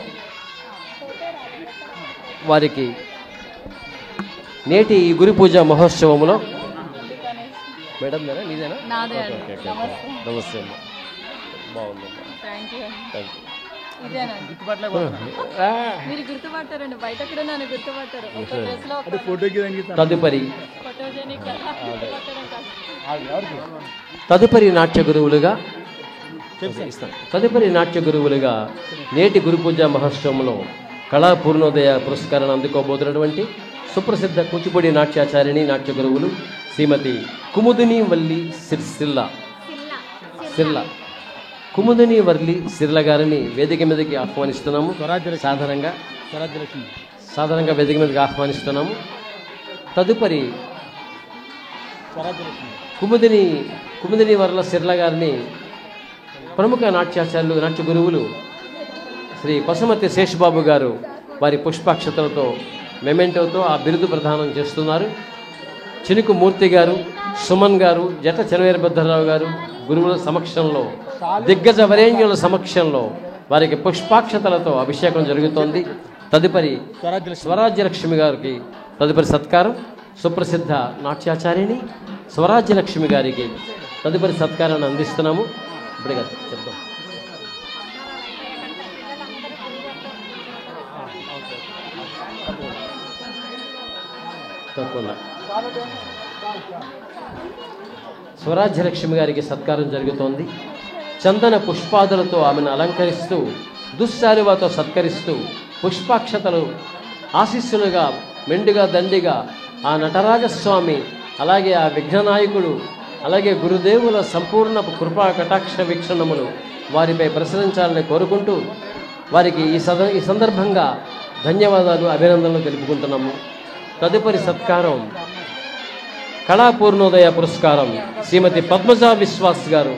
వారికి నేటి ఈ గురు పూజ మహోత్సవంలో మేడం నీదేనా? నమస్తే అమ్మా, బాగుందమ్మా. తదుపరి నాట్య గురువులుగా నేటి గురు పూజ మహోత్సవంలో కళాపూర్ణోదయ పురస్కారాన్ని అందుకోబోతున్నటువంటి సుప్రసిద్ధ కూచిపూడి నాట్యాచారిణి, నాట్య గురువులు శ్రీమతి కుముదిని వల్లి సిర్ల గారిని వేదిక మీదకి ఆహ్వానిస్తున్నాము. సాధారణంగా వేదిక మీదకి ఆహ్వానిస్తున్నాము. తదుపరి కుముదిని వర్ల సిర్ల గారిని ప్రముఖ నాట్యాచార్యులు, నాట్య గురువులు శ్రీ పసుమతి శేషబాబు గారు వారి పుష్పాక్షతలతో మెమెంటోతో ఆ బిరుదు ప్రదానం చేస్తున్నారు. చినుకు మూర్తి గారు, సుమన్ గారు, జట చెనవీరభద్రరావు గారు గురువుల సమక్షంలో, దిగ్గజ వరేణ్యుల సమక్షంలో వారికి పుష్పాక్షతలతో అభిషేకం జరుగుతోంది. తదుపరి స్వరాజ్యలక్ష్మి గారికి తదుపరి సత్కారం, సుప్రసిద్ధ నాట్యాచారిణి స్వరాజ్యలక్ష్మి గారికి తదుపరి సత్కారాన్ని అందిస్తున్నాము. ఇప్పుడే కదా చెప్తాం. తప్పకుండా స్వరాజ్యలక్ష్మి గారికి సత్కారం జరుగుతోంది. చందన పుష్పాదులతో ఆమెను అలంకరిస్తూ, దుశ్శాలువాతో సత్కరిస్తూ, పుష్పాక్షతలు ఆశీస్సులుగా మెండుగా దండిగా ఆ నటరాజస్వామి, అలాగే ఆ విఘ్ననాయకుడు, అలాగే గురుదేవుల సంపూర్ణ కృపా కటాక్ష వీక్షణములు వారిపై ప్రసరించాలని కోరుకుంటూ వారికి ఈ సందర్భంగా ధన్యవాదాలు, అభినందనలు తెలుపుకుంటున్నాము. తదుపరి సత్కారం కళాపూర్ణోదయ పురస్కారం శ్రీమతి పద్మజా విశ్వాస్ గారు,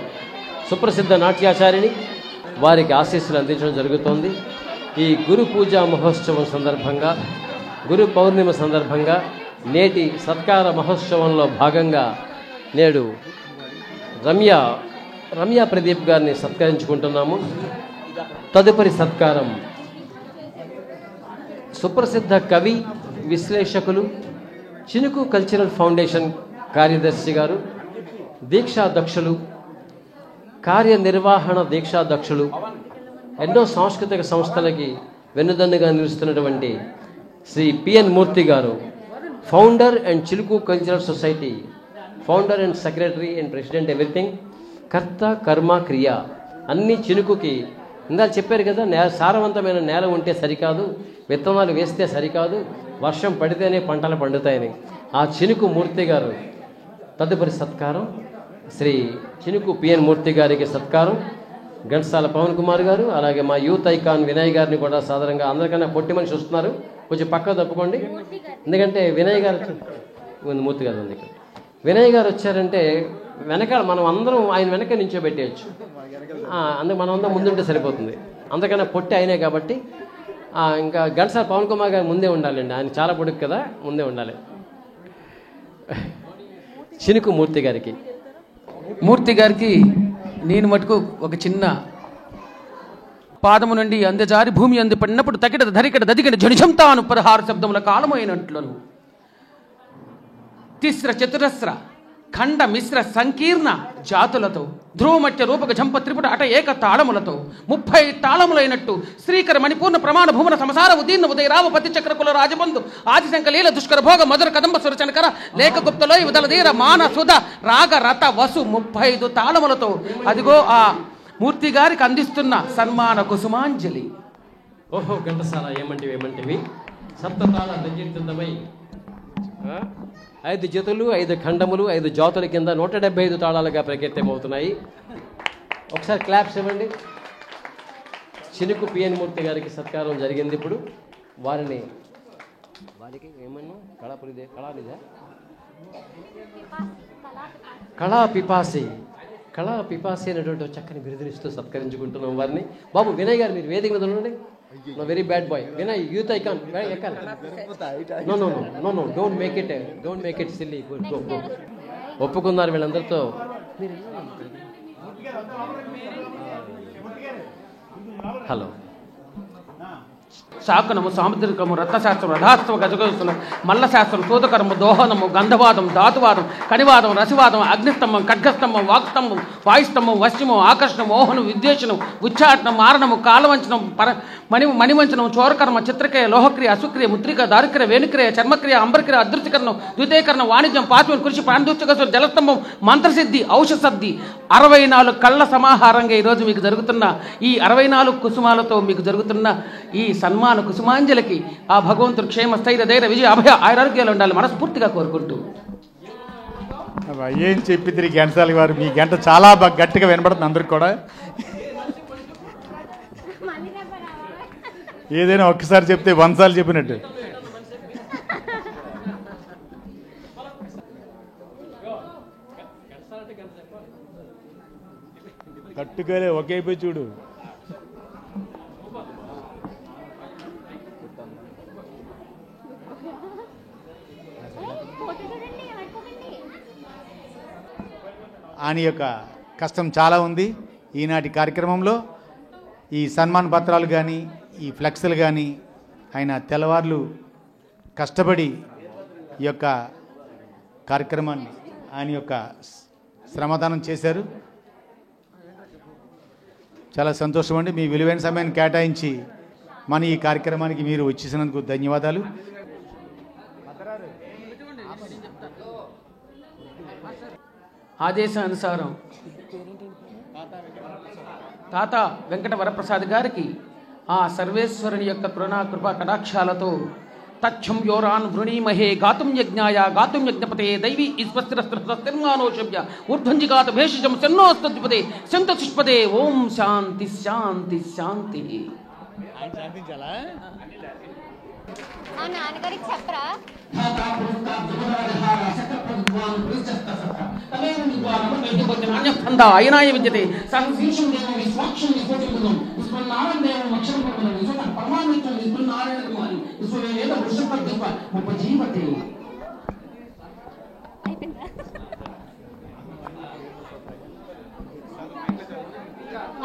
సుప్రసిద్ధ నాట్యాచారిణి, వారికి ఆశీస్సులు అందించడం జరుగుతోంది. ఈ గురు పూజా మహోత్సవం సందర్భంగా, గురు పౌర్ణిమ సందర్భంగా నేటి సత్కార మహోత్సవంలో భాగంగా నేడు రమ్య ప్రదీప్ గారిని సత్కరించుకుంటున్నాము. తదుపరి సత్కారం సుప్రసిద్ధ కవి, విశ్లేషకులు, చినుకు కల్చరల్ ఫౌండేషన్ కార్యదర్శి గారు, దీక్షాదక్షులు, కార్యనిర్వహణ దీక్షాదక్షులు, ఎన్నో సాంస్కృతిక సంస్థలకి వెన్నుదన్నుగా నిలుస్తున్నటువంటి శ్రీ పిఎన్ మూర్తి గారు, founder and Chiluku cultural society, founder and secretary and president, everything, కర్త కర్మ క్రియ, అన్ని చినుకుకి ఇందాక చెప్పారు కదా, సారవంతమైన నేల ఉంటే సరికాదు, విత్తనాలు వేస్తే సరికాదు, వర్షం పడితేనే పంటలు పండుతాయని. ఆ చినుకు మూర్తి గారు తదుపరి సత్కారం శ్రీ చినుకు పిఎన్ మూర్తి గారికి సత్కారం. ఘంటసాల పవన్ కుమార్ గారు, అలాగే మా యూత్ ఐకాన్ వినయ్ గారిని కూడా సాధారణంగా, అందరికన్నా పొట్టి మనిషి వస్తున్నారు, కొంచెం పక్క తప్పుకోండి. ఎందుకంటే వినయ్ గారు మూర్తి గారు ఉంది ఇక్కడ. వినయ్ గారు వచ్చారంటే వెనకాల మనం అందరం ఆయన వెనక నించోబెట్టేయచ్చు. అందుకు మనం అందరం ముందుంటే సరిపోతుంది. అందుకన్నా పొట్టి అయినాయి కాబట్టి ఇంకా ఘంటసాల పవన్ కుమార్ గారు ముందే ఉండాలండి, ఆయన చాలా పొడుగు కదా, ముందే ఉండాలి. చినుకు మూర్తి గారికి నేను మటుకు ఒక చిన్న పాదము నుండి అందజారి భూమి అందు పడినప్పుడు తకిట ధరికట దదికట జనిజంతాను 16 శబ్దముల కాలమైనట్లను తిస్ర చతురస్ర ఖండ మిశ్ర సంకీర్ణ జాతులతో ధ్రువమత్య రూపక జంప త్రిపుట అట ఏక తాళములతో 30 తాళములైనట్టు శ్రీకర మణిపూర్ణ ప్రమాణ భూమన సంసార ఉదీర్ణ ఉదయ రామపతి చక్రకుల రాజబంధు ఆదిశంక లీల దుష్కర భోగ మధుర కదంబ సురచనకర లేఖ గుప్తలో విదలదీర మాన సుధ రాగ రత వసు 35 తాళములతో అదిగో ఆ మూర్తి గారికి అందిస్తున్న సన్మాన కుసుమాంజలి. ఓహో ఘంటసాల ఏమంటివి సప్త తాళ రంజితమై 5 జతులు 5 ఖండములు 5 జాతుల కింద 175 తాళాలుగా ప్రకీర్తమవుతున్నాయి. ఒకసారి క్లాప్స్ ఇవ్వండి. చినుకు పిఎన్ మూర్తి గారికి సత్కారం జరిగింది. ఇప్పుడు వారికి ఏమన్నా కళా పిపాసి అనేటువంటి చక్కని బిరుదునిస్తూ సత్కరించుకుంటున్నాం వారిని. బాబు వినయ్ గారు మీరు వేదిక మీద ఉండండి. No very bad boy Vinay, youth icon ఎక్కాలి. No don't make it silly. ఒప్పుకున్నారు వీళ్ళందరితో. హలో శాకనము సాముద్రికము రత్నశాస్త్రం రథాస్త్రము గజగజున మల్లశాస్త్రం సూతకరము దోహనము గంధవాదం ధాతువాదం కనివాదం రసివాదం అగ్నిస్తంభం ఖడ్గస్తంభం వాక్స్తంభం వాయుస్తంభం వశ్యమం ఆకర్షణం మోహనం విద్వేషణం ఉచ్చాటనం మారణము కాలవంచనం మణివంచనం చోరకర్మ చిత్రక్రియ లోహక్రియ అసుక్రియ ముద్రిక దారిక్రియ వేణుక్రియ చర్మక్రియ అంబరక్రియ అదృశ్యకరణం ద్వితీయకరణం వాణిజ్యం పాశ్వం కృషి ప్రాణదూచకసు జలస్తంభం మంత్రసిద్ధి ఔషసద్ధి 64 కళ్ళ సమాహారంగా ఈరోజు మీకు జరుగుతున్న ఈ 64 కుసుమాలతో మీకు జరుగుతున్న ఈ సన్మాన కుసుమాంజలికి ఆ భగవంతుడు క్షేమ స్థైర్య ధైర్య విజయ అభయ ఆరోగ్యాలు ఉండాలి మనస్ఫూర్తిగా కోరుకుంటూ. ఏం చెప్పిద్దరు ఘంటసాల గారు, మీ గంట చాలా బాగా గట్టిగా వినబడుతుంది అందరికి కూడా. ఏదైనా ఒక్కసారి చెప్తే 100 సార్లు చెప్పినట్టు. కట్టుకోలే ఒకే పోయి చూడు. ఆయన యొక్క కష్టం చాలా ఉంది. ఈనాటి కార్యక్రమంలో ఈ సన్మాన పత్రాలు కానీ ఈ ఫ్లెక్స్లు కానీ ఆయన తెల్లవార్లు కష్టపడి ఈ యొక్క కార్యక్రమాన్ని ఆయన యొక్క శ్రమదానం చేశారు. చాలా సంతోషం అండి. మీ విలువైన సమయాన్ని కేటాయించి మన ఈ కార్యక్రమానికి మీరు వచ్చేసినందుకు ధన్యవాదాలు. ఆదేశానుసారం తాత వెంకట వరప్రసాద్ గారికి ఆ సర్వేశ్వరుని యొక్క కృపా కటాక్షాలతో తచ్చం యోరాన్ వృణీమహే గాతుం యజ్ఞాయ గాతుం యజ్ఞపతే దైవీ ఈశ్వస్తిరస్తిర్మానోషభ్య ఊర్ధ్వంజిగాత భేషజం శన్నోస్తద్విపదే శంతసుష్పదే. ఓం శాంతి శాంతి శాంతి. నాన్నగారికి చెప్పరా? అయినాయ విద్యతే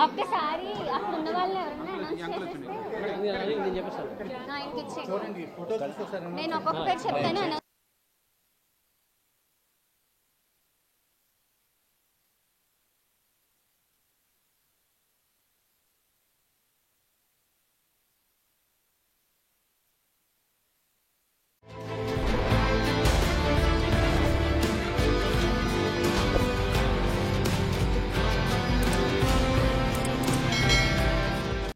ఒక్కసారి అక్కడ ఉన్న వాళ్ళు ఎవరన్నా అనౌన్స్ చేసేస్తే నేను ఒక్కొక్క పేరు చెప్తాను.